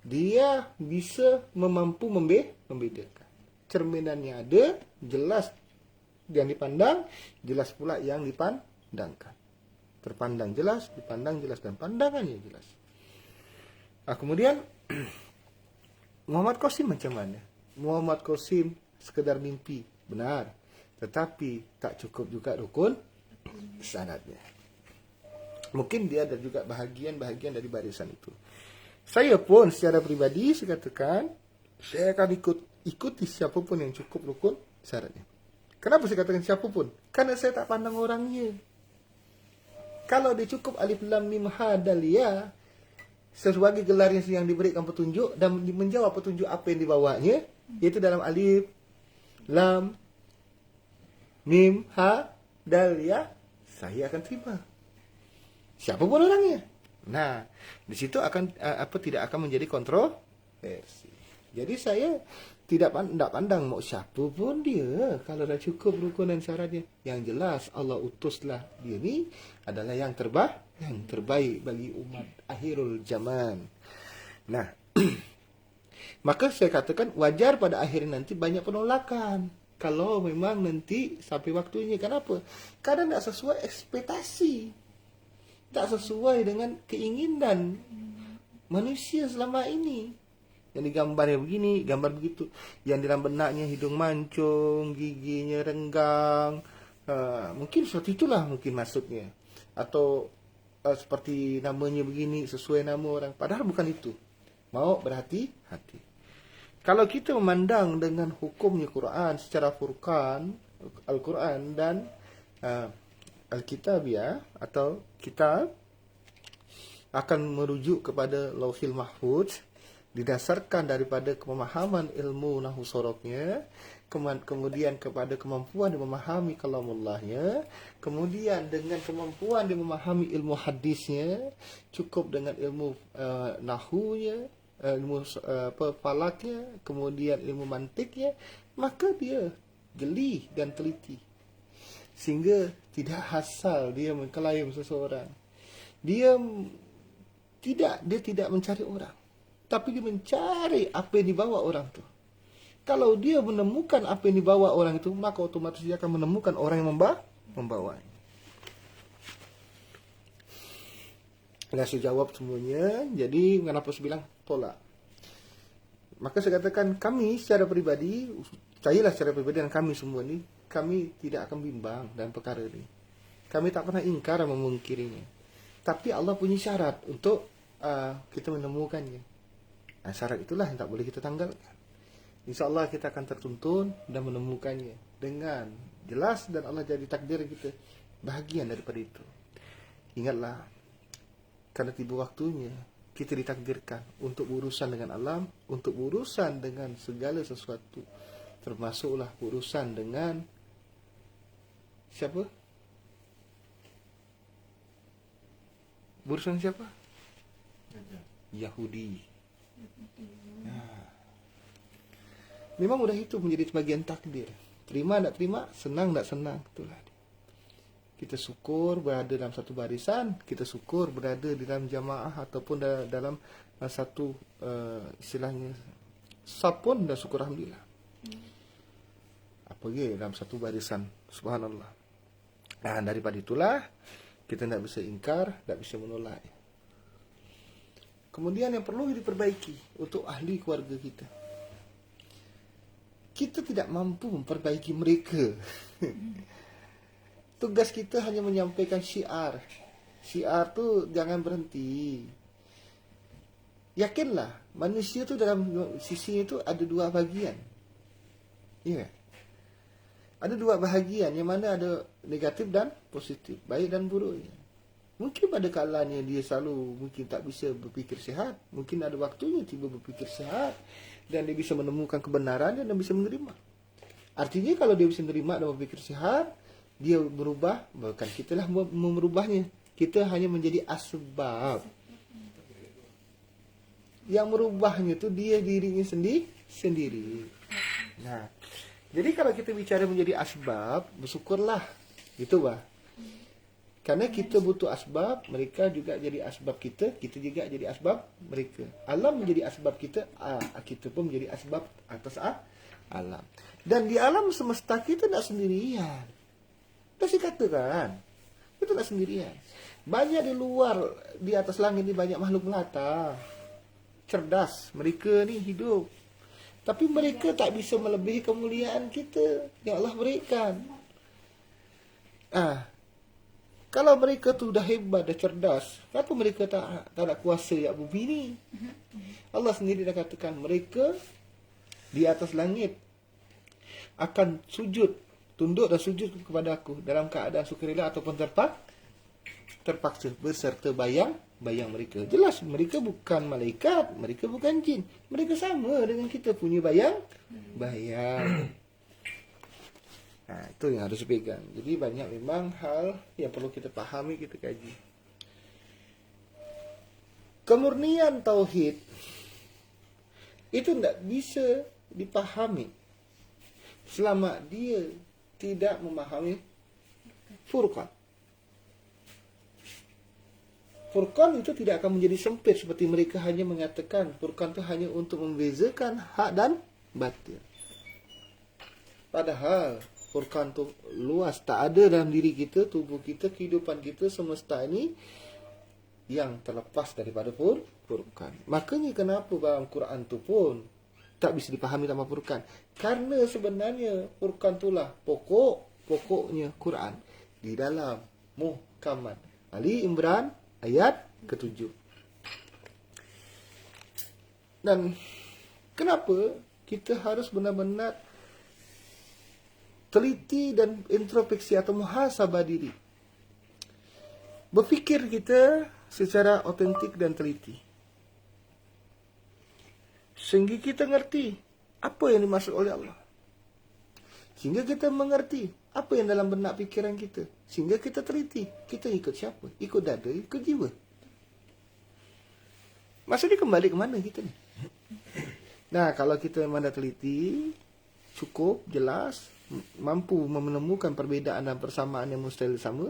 Dia bisa mampu membedakan. Cerminannya ada, jelas yang dipandang, jelas pula yang dipandangkan. Terpandang jelas, dipandang jelas, dan pandangannya jelas. Nah, kemudian Muhammad Qasim macam mana? Muhammad Qasim sekedar mimpi, benar. Tetapi tak cukup juga rukun syaratnya. Mungkin dia ada juga bahagian-bahagian dari barisan itu. Saya pun secara pribadi saya katakan, saya akan ikuti siapapun yang cukup rukun syaratnya. Kenapa saya katakan siapapun? Karena saya tak pandang orangnya. Kalau dia cukup alif lam mim ha dal ya sebagai gelarnya yang diberikan petunjuk dan menjawab petunjuk apa yang dibawanya, yaitu dalam alif lam mim ha dal ya, saya akan terima. Siapapun orangnya. Nah, di situ akan tidak akan menjadi kontroversi. Jadi saya tidak pandang mau siapa pun dia. Kalau dah cukup rukun dan syaratnya, yang jelas Allah utuslah dia ni adalah yang terbaik bagi umat akhirul zaman. Nah, maka saya katakan wajar pada akhirnya nanti banyak penolakan. Kalau memang nanti sampai waktunya. Kenapa? Karena tak sesuai ekspektasi. Tak sesuai dengan keinginan manusia selama ini. Yang digambar yang begini, gambar begitu. Yang dalam benaknya hidung mancung, giginya renggang. Mungkin seperti itulah mungkin maksudnya. Atau seperti namanya begini, sesuai nama orang. Padahal bukan itu. Mau berhati-hati. Kalau kita memandang dengan hukumnya Quran secara furqan, Al-Quran dan Al-Kitabiyah atau kitab, akan merujuk kepada Lauhil Mahfuz, didasarkan daripada pemahaman ilmu nahwu sorofnya, kemudian kepada kemampuan dia memahami kalamullahnya, kemudian dengan kemampuan dia memahami ilmu hadisnya, cukup dengan ilmu nahwunya, ilmu falaknya, kemudian ilmu mantiknya, maka dia geli dan teliti. Sehingga tidak hasal dia mengklaim seseorang. Dia tidak mencari orang, tapi dia mencari apa yang dibawa orang itu. Kalau dia menemukan apa yang dibawa orang itu, maka otomatis dia akan menemukan orang yang membawanya. Nah, saya jawab semuanya. Jadi kenapa saya bilang tolak? Maka saya katakan kami secara pribadi, secara pribadi dan kami semua ni, kami tidak akan bimbang dalam perkara ini. Kami tak pernah ingkar memungkirinya. Tapi Allah punya syarat untuk kita menemukannya. Nah, syarat itulah yang tak boleh kita tanggalkan. InsyaAllah kita akan tertuntun dan menemukannya dengan jelas, dan Allah jadi takdir kita bahagian daripada itu. Ingatlah, Karena tiba waktunya kita ditakdirkan untuk berurusan dengan alam, untuk berurusan dengan segala sesuatu, termasuklah berurusan dengan siapa? Berurusan siapa? Yahudi. Nah, memang udah itu menjadi bagian takdir. Terima tak terima, senang tak senang, itulah. Kita syukur berada dalam satu barisan, kita syukur berada di dalam jamaah ataupun dalam satu istilahnya saf pun dah syukur alhamdulillah. Apalagi dalam satu barisan, subhanallah. Nah, daripada itulah kita tidak bisa ingkar, tidak bisa menolak. Kemudian yang perlu diperbaiki untuk ahli keluarga kita. Kita tidak mampu memperbaiki mereka. Tugas kita hanya menyampaikan syiar. Syiar tu jangan berhenti. Yakinlah, manusia tu dalam sisi itu ada dua bahagian. Ya. Ada dua bahagian yang mana ada negatif dan positif, baik dan buruknya. Mungkin pada kalanya dia selalu mungkin tak bisa berfikir sihat, mungkin ada waktunya tiba berfikir sihat dan dia bisa menemukan kebenarannya dan bisa menerima. Artinya kalau dia bisa menerima dan berfikir sihat, dia berubah, bahkan kita lah merubahnya. Kita hanya menjadi asbab. Yang merubahnya tu dia dirinya sendiri. Nah, jadi kalau kita bicara menjadi asbab, bersyukurlah. Gitu bah. Karena kita butuh asbab, mereka juga jadi asbab kita juga jadi asbab mereka. Alam menjadi asbab kita pun menjadi asbab atas alam. Dan di alam semesta kita tak sendirian. Saya katakan, itu tak sendirian. Banyak di luar, di atas langit ni banyak makhluk melata. Cerdas, mereka ni hidup. Tapi mereka tak bisa melebihi kemuliaan kita yang Allah berikan. Kalau mereka tu dah hebat, dah cerdas, kenapa mereka tak nak kuasa yang bumi ni? Allah sendiri dah katakan, mereka di atas langit akan sujud, tunduk dan sujud kepada aku dalam keadaan sukarela ataupun terpaksa beserta bayang mereka. Jelas mereka bukan malaikat, mereka bukan jin. Mereka sama dengan kita punya bayang. Itu yang harus dipegang. Jadi banyak memang hal yang perlu kita pahami, kita kaji. Kemurnian tauhid itu tidak bisa dipahami selama dia tidak memahami Furqan. Furqan itu tidak akan menjadi sempit seperti mereka hanya mengatakan Furqan itu hanya untuk membezakan hak dan batil. Padahal Furqan itu luas, tak ada dalam diri kita, tubuh kita, kehidupan kita, semesta ini yang terlepas daripada Furqan. Makanya kenapa dalam Quran itu pun tak bisa dipahami tanpa Furqan. Karena sebenarnya Furqan itulah pokoknya Quran di dalam Muhammad. Ali Imran ayat ke-7. Dan kenapa kita harus benar-benar teliti dan introspeksi atau muhasabah diri. Berfikir kita secara otentik dan teliti. Sehingga kita ngerti apa yang dimaksud oleh Allah. Sehingga kita mengerti apa yang dalam benak fikiran kita. Sehingga kita teliti. Kita ikut siapa? Ikut dada, ikut jiwa. Maksudnya kembali ke mana kita ni? Nah, kalau kita memang dah teliti, cukup, jelas, mampu menemukan perbezaan dan persamaan yang mustahil sama,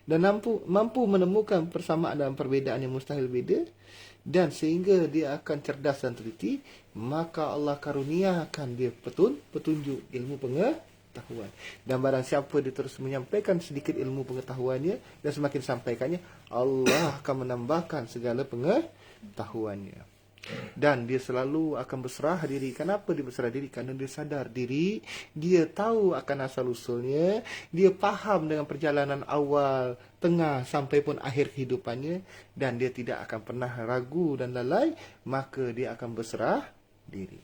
dan mampu menemukan persamaan dan perbezaan yang mustahil beda, dan sehingga dia akan cerdas dan teliti, maka Allah karuniakan dia petunjuk ilmu pengetahuan. Dan barang siapa dia terus menyampaikan sedikit ilmu pengetahuannya dan semakin sampaikannya, Allah akan menambahkan segala pengetahuannya. Dan dia selalu akan berserah diri. Kenapa dia berserah diri? Kerana dia sadar diri, dia tahu akan asal-usulnya, dia faham dengan perjalanan awal, tengah sampai pun akhir kehidupannya, dan dia tidak akan pernah ragu dan lalai, maka dia akan berserah diri.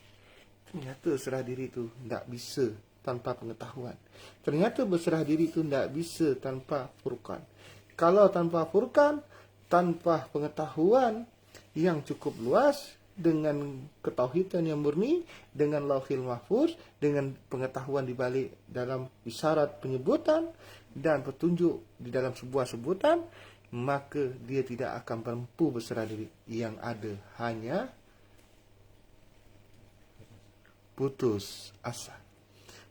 Ternyata serah diri itu tidak bisa tanpa pengetahuan. Ternyata berserah diri itu tidak bisa tanpa Furqan. Kalau tanpa Furqan, tanpa pengetahuan yang cukup luas, dengan ketauhidan yang murni, dengan lauhil mahfuz, dengan pengetahuan di balik dalam isyarat penyebutan dan petunjuk di dalam sebuah sebutan, maka dia tidak akan mampu berserah diri. Yang ada hanya putus asa.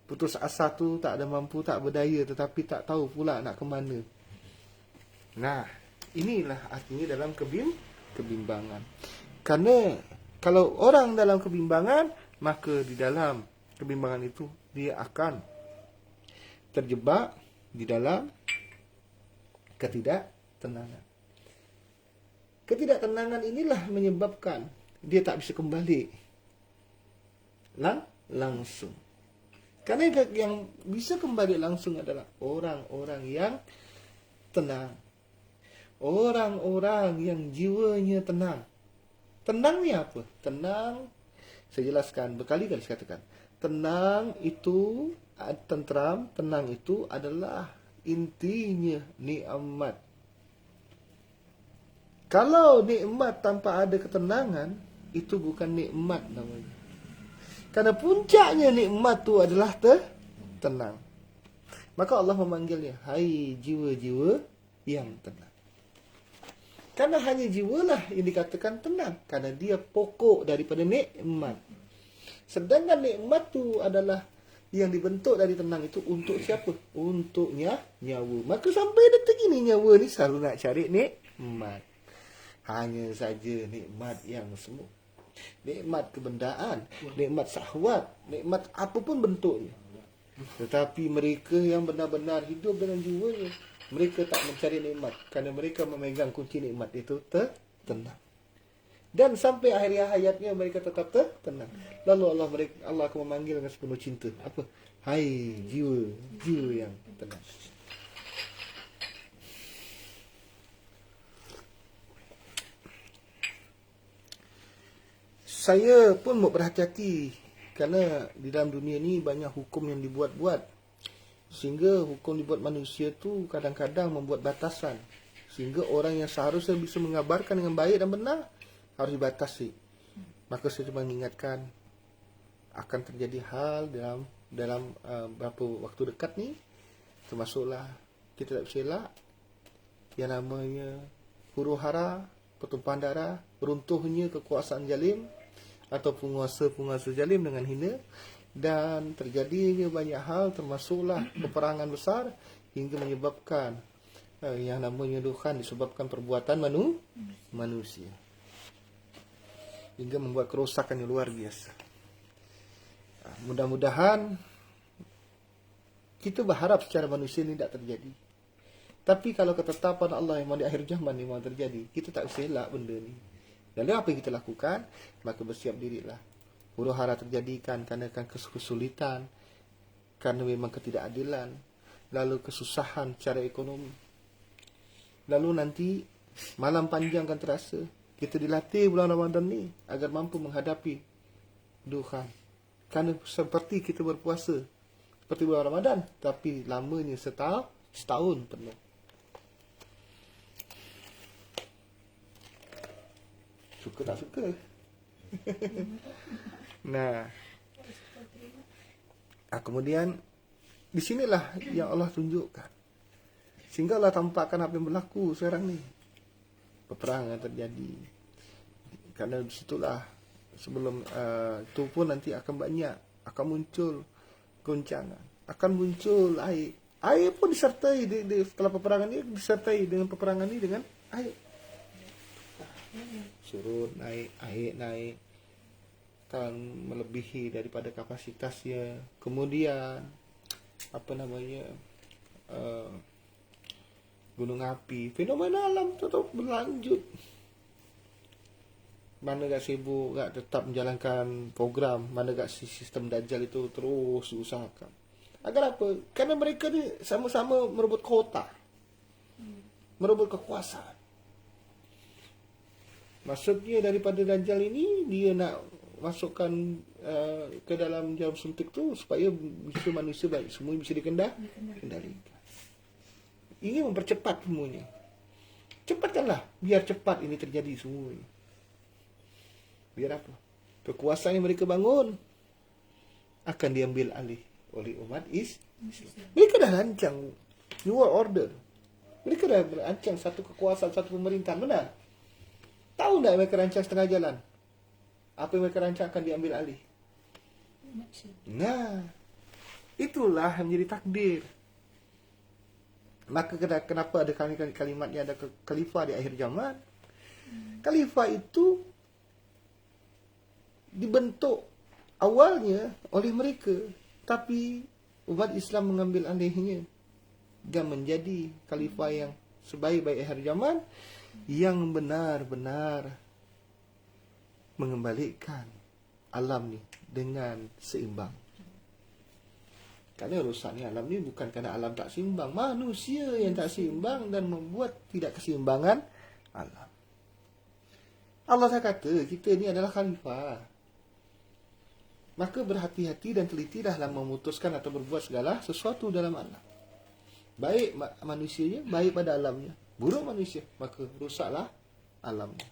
Putus asa tu tak ada mampu, tak berdaya, tetapi tak tahu pula nak ke mana. Nah, inilah artinya dalam kebimbangan. Karena kalau orang dalam kebimbangan, maka di dalam kebimbangan itu dia akan terjebak di dalam ketidaktenangan. Ketidaktenangan inilah menyebabkan dia tak bisa kembali langsung. Karena yang bisa kembali langsung adalah orang-orang yang tenang. Orang-orang yang jiwanya tenang. Tenang ni apa? Tenang, saya jelaskan berkali-kali saya katakan. Tenang itu, tentram, tenang itu adalah intinya nikmat. Kalau nikmat tanpa ada ketenangan, itu bukan nikmat namanya. Karena puncaknya nikmat tu adalah tenang. Maka Allah memanggilnya, hai jiwa-jiwa yang tenang. Karena hanya jiwalah yang dikatakan tenang. Karena dia pokok daripada nikmat. Sedangkan nikmat tu adalah yang dibentuk dari tenang itu untuk siapa? Untuknya nyawa. Maka sampai detik ini nyawa ni selalu nak cari nikmat. Hanya saja nikmat yang semu. Nikmat kebendaan, nikmat syahwat, nikmat apapun bentuknya. Tetapi mereka yang benar-benar hidup dengan jiwanya, mereka tak mencari nikmat kerana mereka memegang kunci nikmat itu tenang. Dan sampai akhir hayatnya mereka tetap tenang. Lalu Allah akan memanggil dengan sepenuh cinta. Apa? Hai jiwa yang tenang. Saya pun berhati-hati kerana di dalam dunia ni banyak hukum yang dibuat-buat. Sehingga hukum dibuat manusia tu kadang-kadang membuat batasan. Sehingga orang yang seharusnya bisa mengabarkan dengan baik dan benar harus dibatasi. Maka saya cuma mengingatkan akan terjadi hal dalam beberapa waktu dekat ni. Termasuklah kita tak bisa elak yang namanya huru-hara, pertumpahan darah, runtuhnya kekuasaan zalim atau penguasa-penguasa zalim dengan hina. Dan terjadinya banyak hal, termasuklah peperangan besar hingga menyebabkan yang namanya duhan disebabkan perbuatan manusia. Hingga membuat kerosakan yang luar biasa. Mudah-mudahan kita berharap secara manusia ini tidak terjadi. Tapi kalau ketetapan Allah yang di akhir zaman ini mau terjadi, kita tak bisa elak benda ni. Lalu apa yang kita lakukan? Maka bersiap dirilah. Huru-hara terjadikan kerana kesulitan, kerana memang ketidakadilan, lalu kesusahan secara ekonomi. Lalu nanti malam panjang akan terasa. Kita dilatih bulan Ramadan ni agar mampu menghadapi duhan. Kerana seperti kita berpuasa seperti bulan Ramadan, tapi lamanya setahun penuh. Suka tak suka? Nah, kemudian di sinilah yang Allah tunjukkan, sehingga Allah tampakkan apa yang berlaku sekarang ni. Peperangan terjadi. Kerana di situlah sebelum itu pun nanti akan banyak, akan muncul goncangan, akan muncul air. Air pun disertai setelah peperangan ni disertai dengan peperangan ni dengan air. Surut naik, air naik. Melebihi daripada kapasitasnya. Kemudian gunung api, fenomena alam tetap berlanjut. Mana gak sibuk, gak tetap menjalankan program, mana gak sistem Dajjal itu terus diusahakan. Agar apa? Karena mereka ni sama-sama merebut kota, merebut kekuasaan. Maksudnya daripada Dajjal ini, dia nak masukkan ke dalam jarum suntik tu supaya bisa manusia baik, semua bisa dikendalikan. Ingin mempercepat semuanya. Cepatkanlah, biar cepat ini terjadi semua ini. Biar apa? Kekuasaan yang mereka bangun akan diambil alih oleh umat Islam. Mereka dah rancang New World Order. Mereka dah merancang satu kekuasaan, satu pemerintahan. Benar? Tahu tak mereka rancang setengah jalan? Apa yang mereka rancang akan diambil alih? Nah, itulah yang menjadi takdir. Maka kenapa ada kalimatnya ada khalifah di akhir zaman? Khalifah itu dibentuk awalnya oleh mereka, tapi umat Islam mengambil alihnya dan menjadi khalifah yang sebaik-baik akhir zaman, yang benar-benar mengembalikan alam ni dengan seimbang. Kerana rusaknya alam ni bukan kerana alam tak seimbang, manusia yang tak seimbang dan membuat tidak keseimbangan alam. Allah dah kata kita ni adalah khalifah. Maka berhati-hati dan teliti dalam memutuskan atau berbuat segala sesuatu dalam alam. Baik manusianya, baik pada alamnya. Buruk manusia, maka rusaklah alamnya.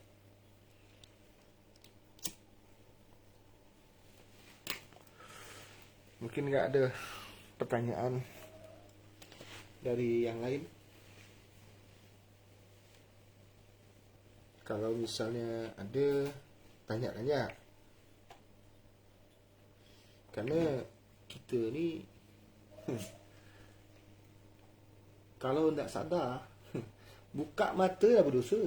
Mungkin tak ada pertanyaan dari yang lain. Kalau misalnya ada, tanya-tanya. Kerana kita ni kalau tak sadar, buka mata dah berdosa.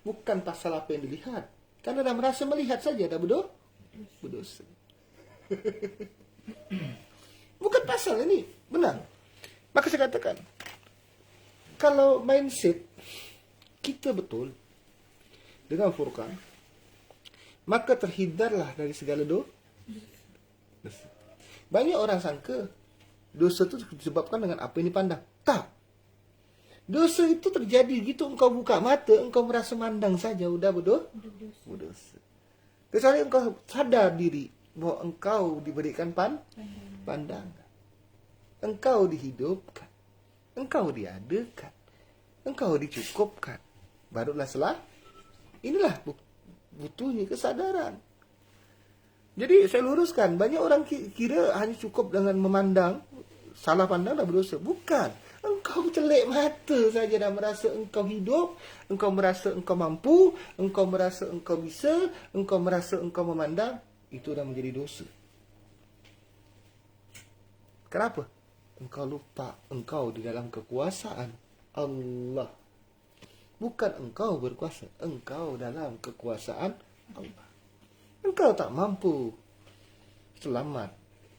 Bukan pasal apa yang dilihat. Kerana dah merasa melihat saja dah berdosa. Bukan pasal ini. Benar. Maka saya katakan, kalau mindset kita betul dengan Furqan, maka terhindarlah dari segala dosa. Banyak orang sangka dosa itu disebabkan dengan apa yang dipandang. Tak. Dosa itu terjadi gitu engkau buka mata, engkau merasa mandang saja sudah berdosa. Kecuali engkau sadar diri bahawa engkau diberikan pandangan. Engkau dihidupkan. Engkau diadakan. Engkau dicukupkan. Barulah inilah butuhnya kesadaran. Jadi saya luruskan, banyak orang kira hanya cukup dengan memandang, salah pandang dah berdosa. Bukan. Engkau celik mata saja dah merasa engkau hidup, engkau merasa engkau mampu, engkau merasa engkau bisa, engkau merasa engkau memandang, itu dah menjadi dosa. Kenapa? Engkau lupa engkau di dalam kekuasaan Allah. Bukan engkau berkuasa, engkau dalam kekuasaan Allah. Engkau tak mampu selamat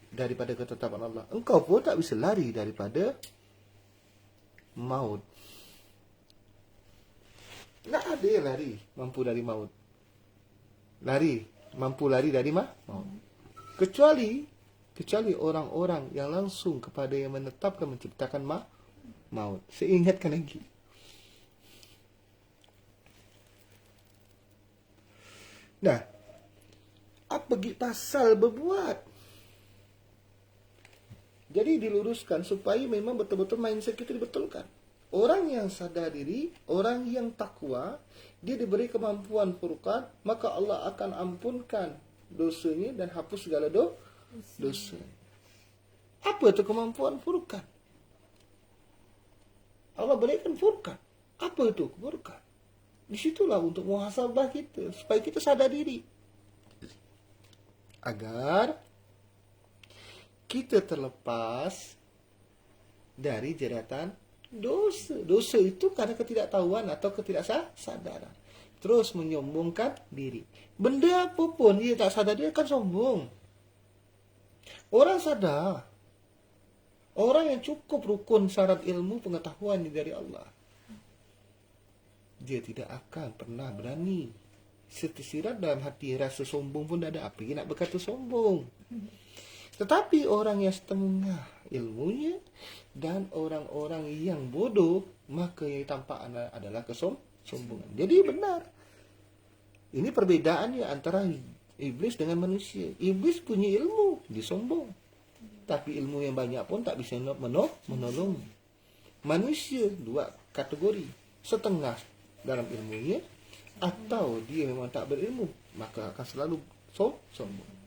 daripada ketetapan Allah. Engkau pun tak bisa lari daripada maut. Tak ada yang mampu dari maut. Mampu lari dari maut. Kecuali orang-orang yang langsung kepada yang menetapkan menciptakan maut. Saya ingatkan lagi. Nah, apa pasal berbuat? Jadi diluruskan supaya memang betul-betul mindset kita dibetulkan. Orang yang sadar diri, orang yang takwa, dia diberi kemampuan Furqan, maka Allah akan ampunkan dosanya dan hapus segala dosa. Apa itu kemampuan Furqan? Allah berikan Furqan. Apa itu Furqan? Di situlah untuk muhasabah kita, supaya kita sadar diri. Agar kita terlepas dari jeratan dosa. Dosa itu karena ketidaktahuan atau ketidaksadaran. Terus menyombongkan diri. Benda apapun dia tak sadar, dia akan sombong. Orang sadar. Orang yang cukup rukun syarat ilmu pengetahuan dari Allah, dia tidak akan pernah berani tersirat dalam hati rasa sombong pun tak ada. Apa yang nak berkata sombong? Tetapi orang yang setengah ilmunya dan orang-orang yang bodoh, maka yang tampak adalah kesombongan. Jadi benar. Ini perbedaannya antara iblis dengan manusia. Iblis punya ilmu, dia sombong. Tapi ilmu yang banyak pun tak bisa menolong. Manusia dua kategori. Setengah dalam ilmunya, atau dia memang tak berilmu, maka akan selalu sombong.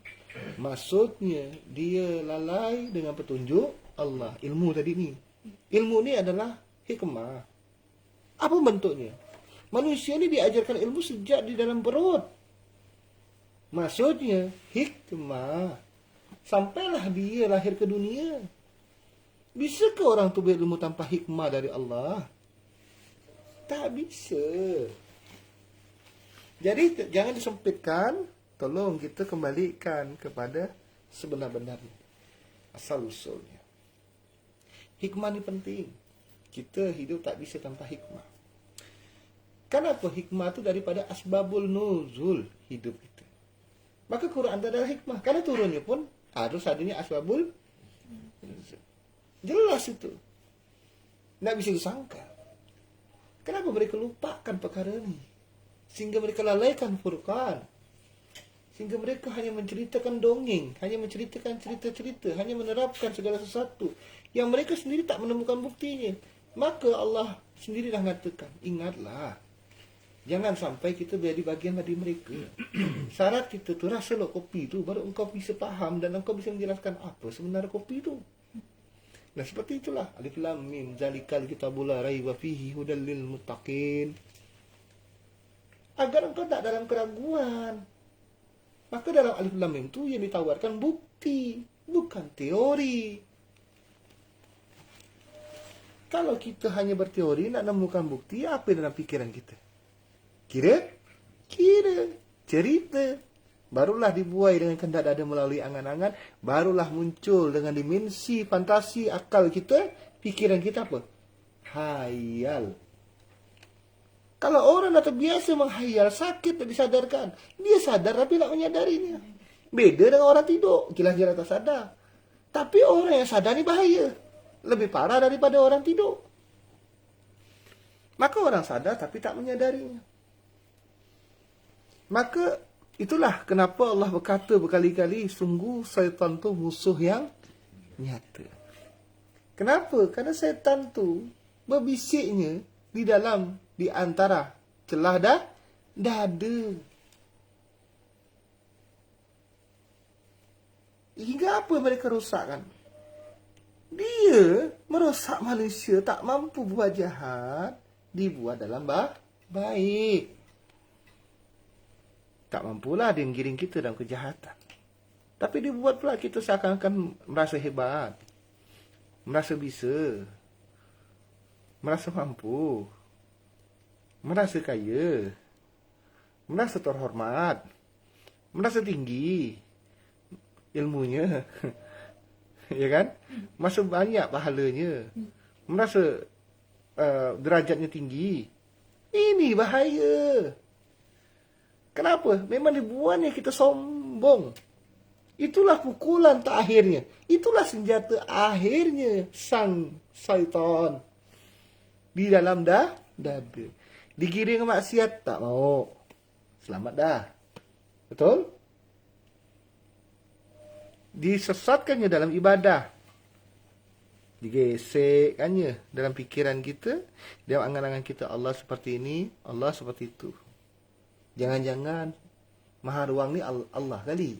Maksudnya dia lalai dengan petunjuk Allah. Ilmu tadi ni, ilmu ni adalah hikmah. Apa bentuknya? Manusia ni diajarkan ilmu sejak di dalam perut. Maksudnya hikmah. Sampailah dia lahir ke dunia. Bisakah orang tu berilmu tanpa hikmah dari Allah? Tak bisa. Jadi jangan disempitkan. Tolong kita kembalikan kepada sebenar-benarnya, asal usulnya. Hikmah ni penting. Kita hidup tak bisa tanpa hikmah. Kenapa hikmah tu daripada asbabul nuzul hidup kita? Maka Quran adalah hikmah. Karena turunnya pun harus adanya asbabul nuzul. Jelas itu. Tak bisa disangka. Kenapa mereka lupakan perkara ni? Sehingga mereka lalaikan Furqan. Sehingga mereka hanya menceritakan dongeng, hanya menceritakan cerita-cerita, hanya menerapkan segala sesuatu yang mereka sendiri tak menemukan buktinya. Maka Allah sendiri dah mengatakan, ingatlah, jangan sampai kita menjadi bagian dari mereka. Syarat kita tu, rasalah kopi tu, baru engkau bisa faham dan engkau bisa menjelaskan apa sebenarnya kopi tu. Nah, seperti itulah. Alif Lam Mim, zalikal kitabul la raiba fihi hudal lil muttaqin. Agar engkau tak dalam keraguan. Maka dalam Alif Lam Mim itu yang ditawarkan bukti, bukan teori. Kalau kita hanya berteori, nak menemukan bukti, apa dalam pikiran kita? Kira, cerita. Barulah dibuai dengan kehendak dada melalui angan-angan, barulah muncul dengan dimensi fantasi akal kita, pikiran kita apa? Hayal. Kalau orang dah terbiasa menghayal, sakit tak disadarkan. Dia sadar tapi tak menyadarinya. Beda dengan orang tidur, jelas-jelas tak sadar. Tapi orang yang sadar ni bahaya. Lebih parah daripada orang tidur. Maka orang sadar tapi tak menyadarinya. Maka itulah kenapa Allah berkata berkali-kali, sungguh syaitan tu musuh yang nyata. Kenapa? Kerana syaitan tu berbisiknya di antara celah dada. Hingga apa mereka rosakkan? Dia merosak manusia, tak mampu buat jahat, dibuat dalam baik. Tak mampulah dia menggiring kita dalam kejahatan. Tapi dia buat pula kita seakan-akan merasa hebat, merasa bisa, merasa mampu, merasa kaya, merasa terhormat, merasa tinggi ilmunya, ya kan? Merasa banyak pahalanya, merasa derajatnya tinggi. Ini bahaya. Kenapa? Memang dibuatnya kita sombong. Itulah pukulan terakhirnya. Itulah senjata akhirnya sang syaitan di dalam dada. Digiring ke maksiat, tak mau. Selamat dah. Betul? Disesatkannya dalam ibadah. Digesekkannya dalam pikiran kita, dalam angan-angan kita, Allah seperti ini, Allah seperti itu. Jangan-jangan Maha Ruang ni Allah kali.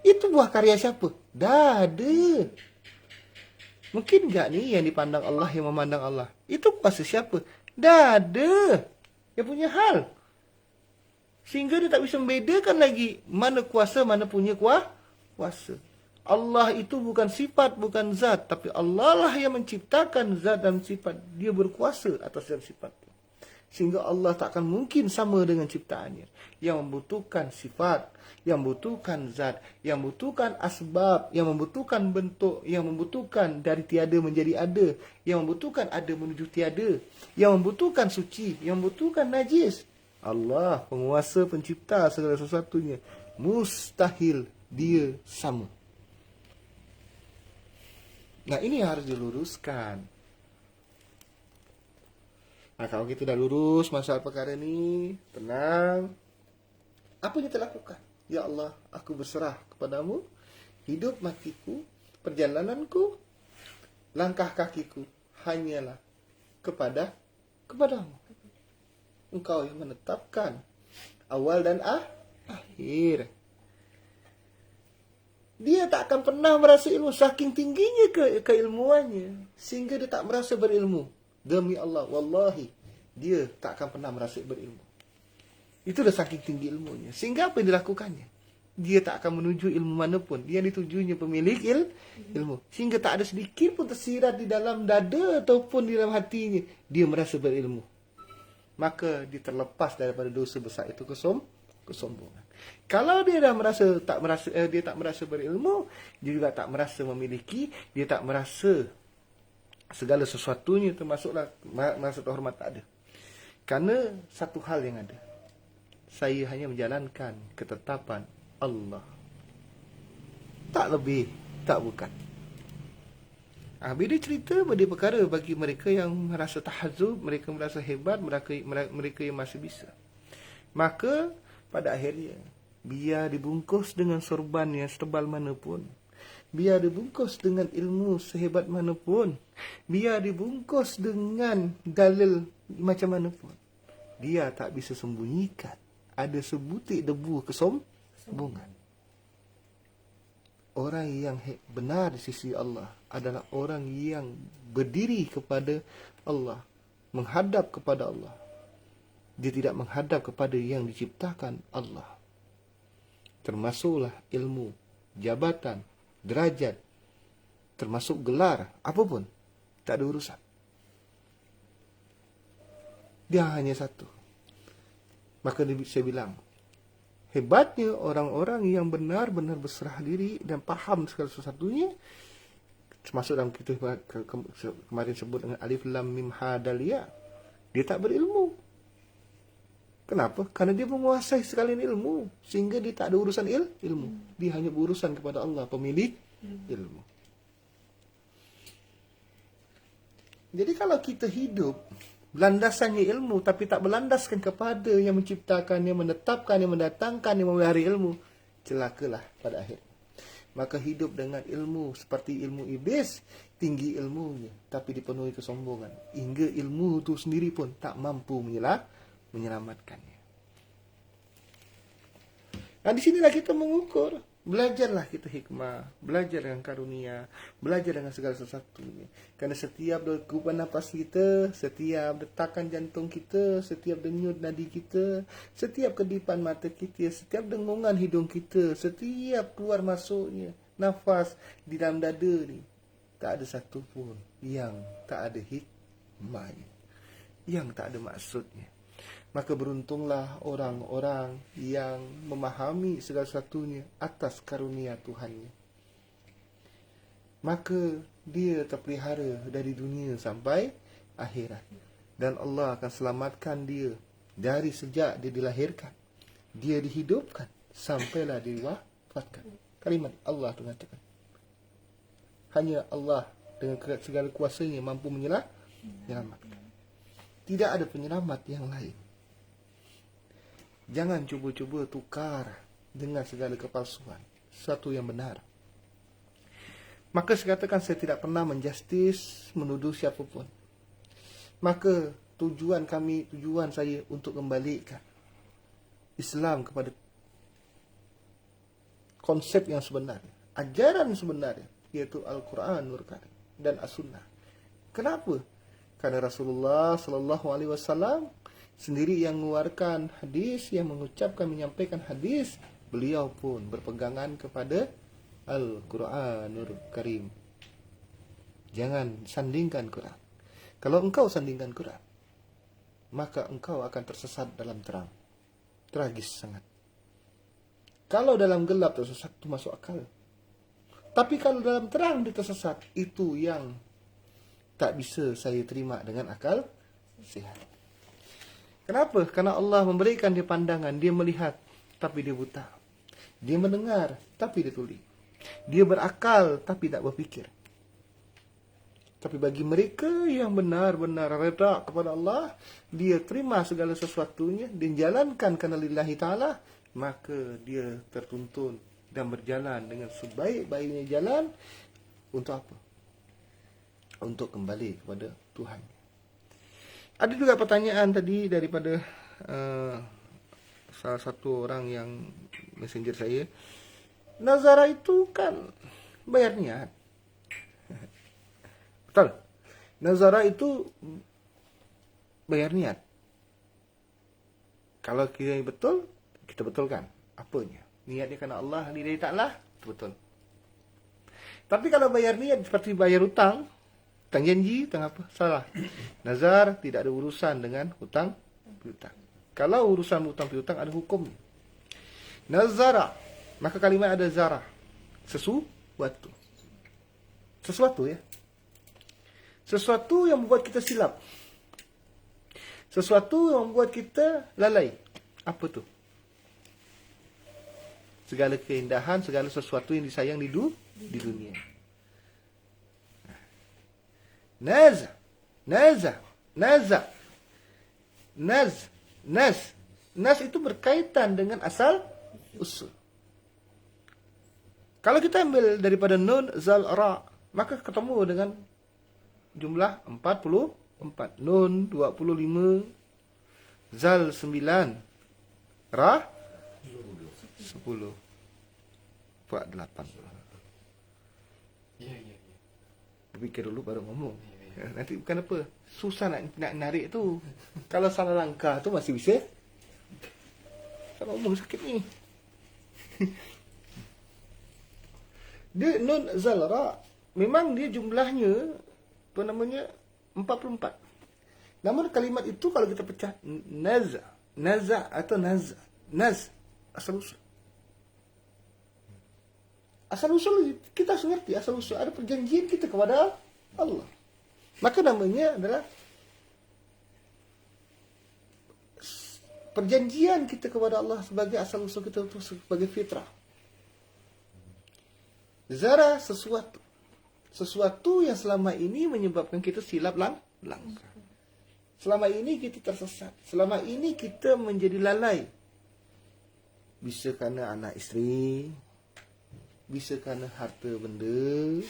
Itu buah karya siapa? Dada. Mungkin enggak ni yang dipandang Allah, yang memandang Allah? Itu kuasa siapa? Dada. Yang punya hal. Sehingga dia tak bisa membedakan lagi mana kuasa, mana punya kuasa. Allah itu bukan sifat, bukan zat. Tapi Allah lah yang menciptakan zat dan sifat. Dia berkuasa atas zat sifat. Sehingga Allah tak akan mungkin sama dengan ciptaannya. Yang membutuhkan sifat, yang membutuhkan zat, yang membutuhkan asbab, yang membutuhkan bentuk, yang membutuhkan dari tiada menjadi ada, yang membutuhkan ada menuju tiada, yang membutuhkan suci, yang membutuhkan najis. Allah, penguasa, pencipta segala sesuatunya. Mustahil dia sama. Nah, ini yang harus diluruskan. Nah, kalau kita dah lurus masalah perkara ni, tenang. Apa yang kita lakukan? Ya Allah, aku berserah kepadamu. Hidup matiku, perjalananku, langkah kakiku hanyalah kepada kepadamu. Engkau yang menetapkan awal dan akhir. Dia tak akan pernah merasa ilmu, saking tingginya keilmuannya, sehingga dia tak merasa berilmu. Demi Allah, wallahi, dia tak akan pernah merasa berilmu. Itu dah saking tinggi ilmunya. Sehingga apa yang dilakukannya? Dia tak akan menuju ilmu manapun. Dia ditujunya pemilik ilmu. Sehingga tak ada sedikit pun tersirat di dalam dada ataupun di dalam hatinya. Dia merasa berilmu. Maka dia terlepas daripada dosa besar itu, kesombongan. Kalau dia dah dia tak merasa berilmu, dia juga tak merasa memiliki, dia tak merasa segala sesuatunya, termasuklah merasa terhormat, tak ada. Karena satu hal yang ada, saya hanya menjalankan ketetapan Allah, tak lebih, tak bukan. Bila cerita pada perkara bagi mereka yang merasa tahazub, mereka merasa hebat, mereka yang masih bisa, maka pada akhirnya, biar dibungkus dengan sorban yang setebal manapun, biar dibungkus dengan ilmu sehebat manapun, biar dibungkus dengan dalil macam manapun, dia tak bisa sembunyikan ada sebutir debu kesombongan. Orang yang benar di sisi Allah adalah orang yang berdiri kepada Allah, menghadap kepada Allah. Dia tidak menghadap kepada yang diciptakan Allah. Termasuklah ilmu, jabatan, derajat, termasuk gelar, apapun, tak ada urusan. Dia hanya satu. Maka saya bilang, hebatnya orang-orang yang benar-benar berserah diri dan faham segala sesuatunya, termasuk dalam kita kemarin sebut dengan alif lam mim ha dal ya, dia tak berilmu. Kenapa? Karena dia menguasai sekalian ilmu, sehingga dia tak ada urusan ilmu. Dia hanya berurusan kepada Allah, pemilik ilmu. Jadi kalau kita hidup landasannya ilmu, tapi tak berlandaskan kepada yang menciptakan, yang menetapkan, yang mendatangkan, yang memelihara ilmu, celakalah pada akhirnya. Maka hidup dengan ilmu seperti ilmu iblis, tinggi ilmunya, tapi dipenuhi kesombongan, hingga ilmu itu sendiri pun tak mampu menyelamatkannya. Nah, di sinilah kita mengukur. Belajarlah kita hikmah, belajar dengan karunia, belajar dengan segala sesuatunya. Karena setiap degupan nafas kita, setiap detakan jantung kita, setiap denyut nadi kita, setiap kedipan mata kita, setiap dengungan hidung kita, setiap keluar masuknya nafas di dalam dada ni, tak ada satu pun yang tak ada hikmahnya, yang tak ada maksudnya. Maka beruntunglah orang-orang yang memahami segala sesuatunya atas karunia Tuhannya. Maka dia terpelihara dari dunia sampai akhirat. Dan Allah akan selamatkan dia dari sejak dia dilahirkan, dia dihidupkan, sampailah diwafatkan. Kalimat Allah mengatakan, hanya Allah dengan segala kuasanya mampu menyelamatkan. Tidak ada penyelamat yang lain. Jangan cuba-cuba tukar dengan segala kepalsuan sesuatu yang benar. Maka saya katakan, saya tidak pernah menjustis, menuduh siapapun. Maka tujuan saya untuk kembalikan Islam kepada konsep yang sebenarnya, ajaran sebenarnya, yaitu Al-Quranul Karim dan As-Sunnah. Kenapa? Karena Rasulullah SAW sendiri yang mengeluarkan hadis, yang mengucapkan, menyampaikan hadis, beliau pun berpegangan kepada Al-Quranul Karim. Jangan sandingkan Quran. Kalau engkau sandingkan Quran, maka engkau akan tersesat dalam terang. Tragis sangat. Kalau dalam gelap tersesat, itu masuk akal. Tapi kalau dalam terang dia tersesat, itu yang tak bisa saya terima dengan akal sihat. Kenapa? Karena Allah memberikan dia pandangan, dia melihat, tapi dia buta. Dia mendengar, tapi dia tuli. Dia berakal, tapi tak berfikir. Tapi bagi mereka yang benar-benar reda kepada Allah, dia terima segala sesuatunya, dia jalankan kerana lillahi ta'ala, maka dia tertuntun dan berjalan dengan sebaik-baiknya jalan. Untuk apa? Untuk kembali kepada Tuhan. Ada juga pertanyaan tadi daripada salah satu orang yang messenger saya. Nazara itu kan bayar niat. Betul. Nazara itu bayar niat. Kalau kita betul, kita betulkan. Apanya? Niatnya karena Allah, lillahi ta'ala, itu betul. Tapi kalau bayar niat seperti bayar hutang janji, hutang apa? Salah. Nazar tidak ada urusan dengan hutang piutang. Kalau urusan hutang piutang ada hukumnya. Nazara, maka kalimat ada zarah. Sesuatu. Sesuatu ya. Sesuatu yang membuat kita silap. Sesuatu yang membuat kita lalai. Apa tu? Segala keindahan, segala sesuatu yang disayang di dunia. Nas itu berkaitan dengan asal usul. Kalau kita ambil daripada nun zal ra, maka ketemu dengan jumlah 44. Nun 25, zal 9, ra 10, 48. Berfikir dulu baru ngomong. Nanti bukan apa, susah nak narik tu. Kalau salah langkah tu masih bisa. Kalau ngomong sakit ni. Dia nun zalra, memang dia jumlahnya apa namanya 44. Namun kalimat itu kalau kita pecah naza atau naz asal usul. Asal usul kita harus ngerti, asal usul ada perjanjian kita kepada Allah. Maka namanya adalah perjanjian kita kepada Allah sebagai asal usul kita itu sebagai fitrah. Zara sesuatu yang selama ini menyebabkan kita silap langkah. Selama ini kita tersesat. Selama ini kita menjadi lalai. Bisa kerana anak isteri, bisa kerana harta benda,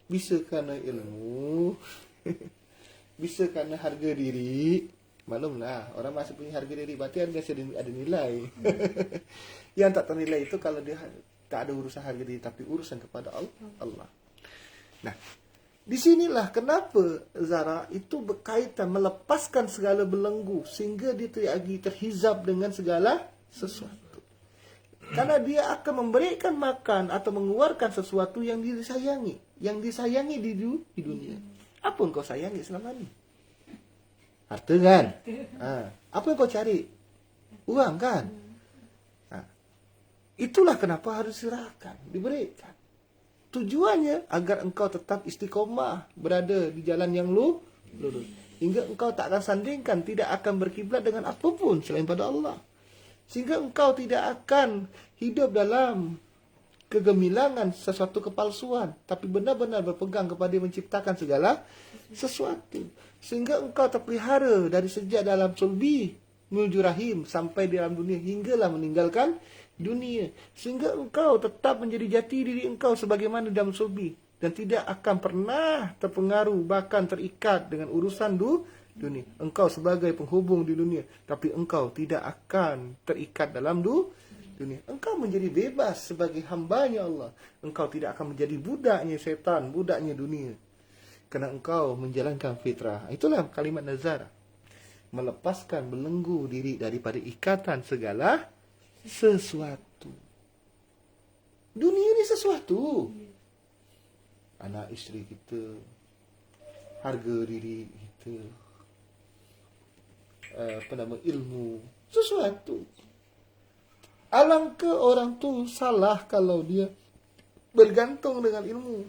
bisa kerana ilmu, bisa kerana harga diri. Maklumlah, orang masih punya harga diri, berarti biasa ada nilai. Yang tak ternilai itu kalau dia tak ada urusan harga diri, tapi urusan kepada Allah. Nah, disinilah kenapa Zara itu berkaitan melepaskan segala belenggu sehingga dia tidak lagi terhizab dengan segala sesuatu. Karena dia akan memberikan makan atau mengeluarkan sesuatu yang disayangi. Yang disayangi di dunia. Apa yang kau sayangi selama ini? Harta kan? Apa yang kau cari? Uang kan? Itulah kenapa harus diserahkan, diberikan. Tujuannya agar engkau tetap istiqomah, berada di jalan yang lurus. Hingga engkau tak akan sandingkan, tidak akan berkiblat dengan apapun selain pada Allah. Sehingga engkau tidak akan hidup dalam kegemilangan sesuatu kepalsuan, tapi benar-benar berpegang kepada yang menciptakan segala sesuatu. Sehingga engkau terpelihara dari sejak dalam sulbi menuju rahim sampai di dalam dunia hinggalah meninggalkan dunia. Sehingga engkau tetap menjadi jati diri engkau sebagaimana dalam sulbi dan tidak akan pernah terpengaruh bahkan terikat dengan urusan dunia. Engkau sebagai penghubung di dunia, tapi engkau tidak akan terikat dalam dunia. Engkau menjadi bebas sebagai hambanya Allah. Engkau tidak akan menjadi budaknya setan, budaknya dunia. Kerana engkau menjalankan fitrah. Itulah kalimat nazar. Melepaskan belenggu diri daripada ikatan segala sesuatu. Dunia ni sesuatu. Anak isteri kita, harga diri kita, ilmu, sesuatu. Alangkah orang tu salah kalau dia bergantung dengan ilmu.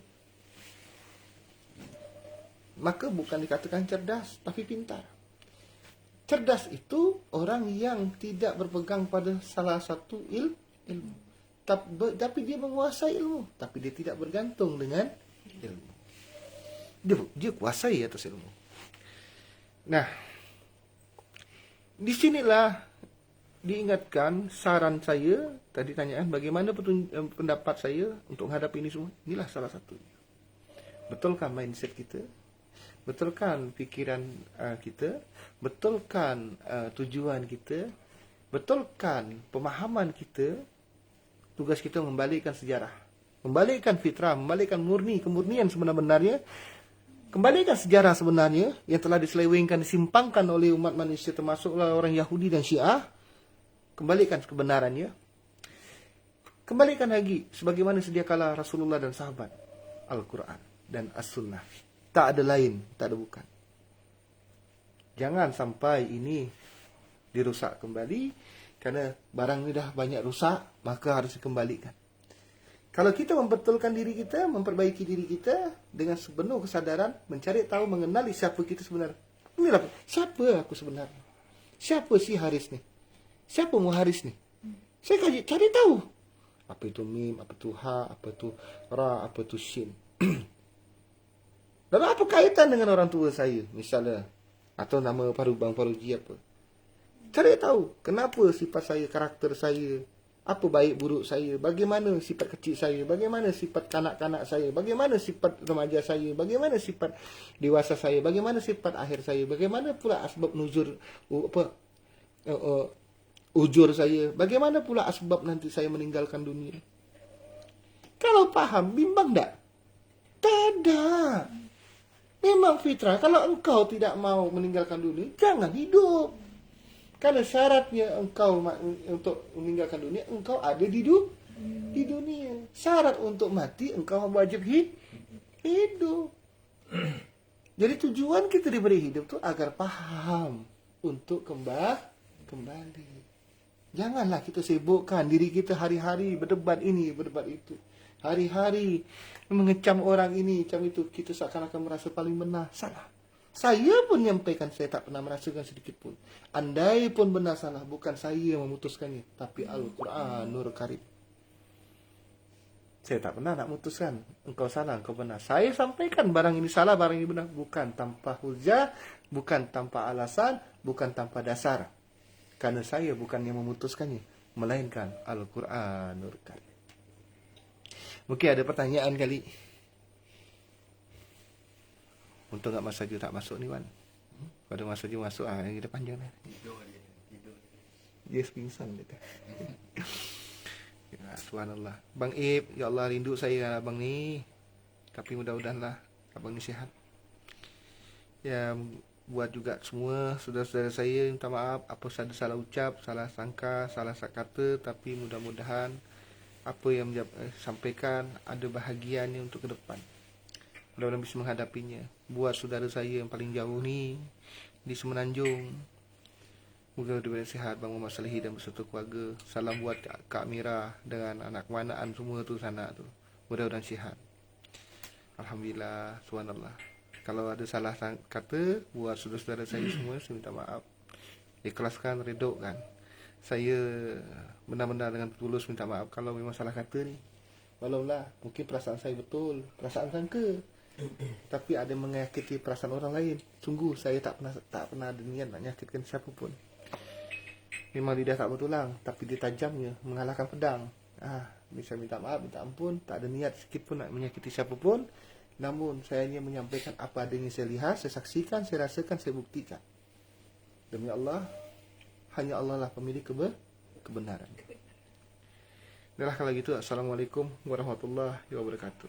Maka bukan dikatakan cerdas, tapi pintar. Cerdas itu orang yang tidak berpegang pada salah satu ilmu. Tapi dia menguasai ilmu. Tapi dia tidak bergantung dengan ilmu. Dia kuasai atas ilmu. Nah, disinilah diingatkan saran saya. Tadi tanyaan bagaimana pendapat saya untuk menghadapi ini semua. Inilah salah satunya. Betulkah mindset kita? betulkan pikiran kita, betulkan tujuan kita, betulkan pemahaman kita. Tugas kita membalikkan sejarah, membalikkan fitrah, membalikkan kemurnian sebenar-benarnya, kembalikan sejarah sebenarnya yang telah diselewengkan, disimpangkan oleh umat manusia, termasuklah orang Yahudi dan Syiah. Kembalikan kebenarannya. Kembalikan lagi sebagaimana sedia kala Rasulullah dan sahabat, Al-Quran dan As-Sunnah. Tak ada lain, tak ada bukan. Jangan sampai ini dirusak kembali, karena barang ini dah banyak rusak, maka harus dikembalikan. Kalau kita membetulkan diri kita, memperbaiki diri kita dengan sepenuh kesadaran, mencari tahu, mengenali siapa kita sebenarnya. Inilah, siapa aku sebenarnya? Siapa si Haris nih? Siapa Muharis nih? Saya cari tahu. Apa itu mim, apa itu ha, apa itu ra, apa itu shin. Lalu apa kaitan dengan orang tua saya misalnya, atau nama Bang Faruji apa? Cari tahu kenapa sifat saya, karakter saya, apa baik buruk saya, bagaimana sifat kecil saya, bagaimana sifat kanak-kanak saya, bagaimana sifat remaja saya, bagaimana sifat dewasa saya, bagaimana sifat akhir saya, bagaimana pula asbab nuzur ujur saya, bagaimana pula asbab nanti saya meninggalkan dunia. Kalau paham, bimbang tak? Tidak. Memang fitrah, kalau engkau tidak mau meninggalkan dunia, jangan hidup. Karena syaratnya engkau untuk meninggalkan dunia, engkau ada di dunia. Syarat untuk mati, engkau wajib hidup. Jadi tujuan kita diberi hidup itu agar paham untuk kembali. Janganlah kita sibukkan diri kita hari-hari berdebat ini, berdebat itu. Hari-hari mengecam orang ini, macam itu. Kita seakan-akan merasa paling benar. Salah. Saya pun menyampaikan, saya tak pernah merasakan sedikit pun. Andai pun benar salah, bukan saya yang memutuskannya, tapi Al-Quranul Karim. Saya tak pernah nak memutuskan, engkau salah, engkau benar. Saya sampaikan barang ini salah, barang ini benar. Bukan tanpa hujah, bukan tanpa alasan, bukan tanpa dasar. Karena saya bukan yang memutuskannya, melainkan Al-Quranul Karim. Mungkin ada pertanyaan kali. Untung tak masa je tak masuk ni, Wan. Pada masa je masuk, yang kita panjang lah. Tidur. Yes, pingsan dia. Ya, subhanallah. Bang Ib, ya Allah, rindu saya abang ni. Tapi mudah-mudahanlah abang ni sihat. Ya, buat juga semua saudara-saudara saya, minta maaf apa ada salah ucap, salah sangka, salah kata, tapi mudah-mudahan apa yang sampaikan ada bahagiannya untuk ke depan. Mudah-mudahan bisa menghadapinya. Buat saudara saya yang paling jauh ni di Semenanjung, moga diberi sihat Bang Muhammad Salihi dan beserta keluarga. Salam buat Kak Mira dengan anak manaan semua tu sana tu. Mudah-mudahan sihat. Alhamdulillah, subhanallah. Kalau ada salah kata buat saudara-saudara saya semua, saya minta maaf. Ikhlaskan, redokkan. Saya benar-benar dengan tulus minta maaf kalau memang salah kata ni. Walaulah mungkin perasaan saya betul, perasaan sangka, tapi ada menyakiti perasaan orang lain. Sungguh saya tak pernah ada niat nak menyakitkan siapa pun. Memang lidah tak bertulang, tapi dia tajamnya mengalahkan pedang. Bisa minta maaf, minta ampun, tak ada niat sikit pun nak menyakiti siapa pun. Namun saya hanya menyampaikan apa adanya saya lihat, saya saksikan, saya rasakan, saya buktikan. Demi Allah, hanya Allah lah pemilik kebenaran. Itulah kalau gitu, assalamualaikum warahmatullahi wabarakatuh.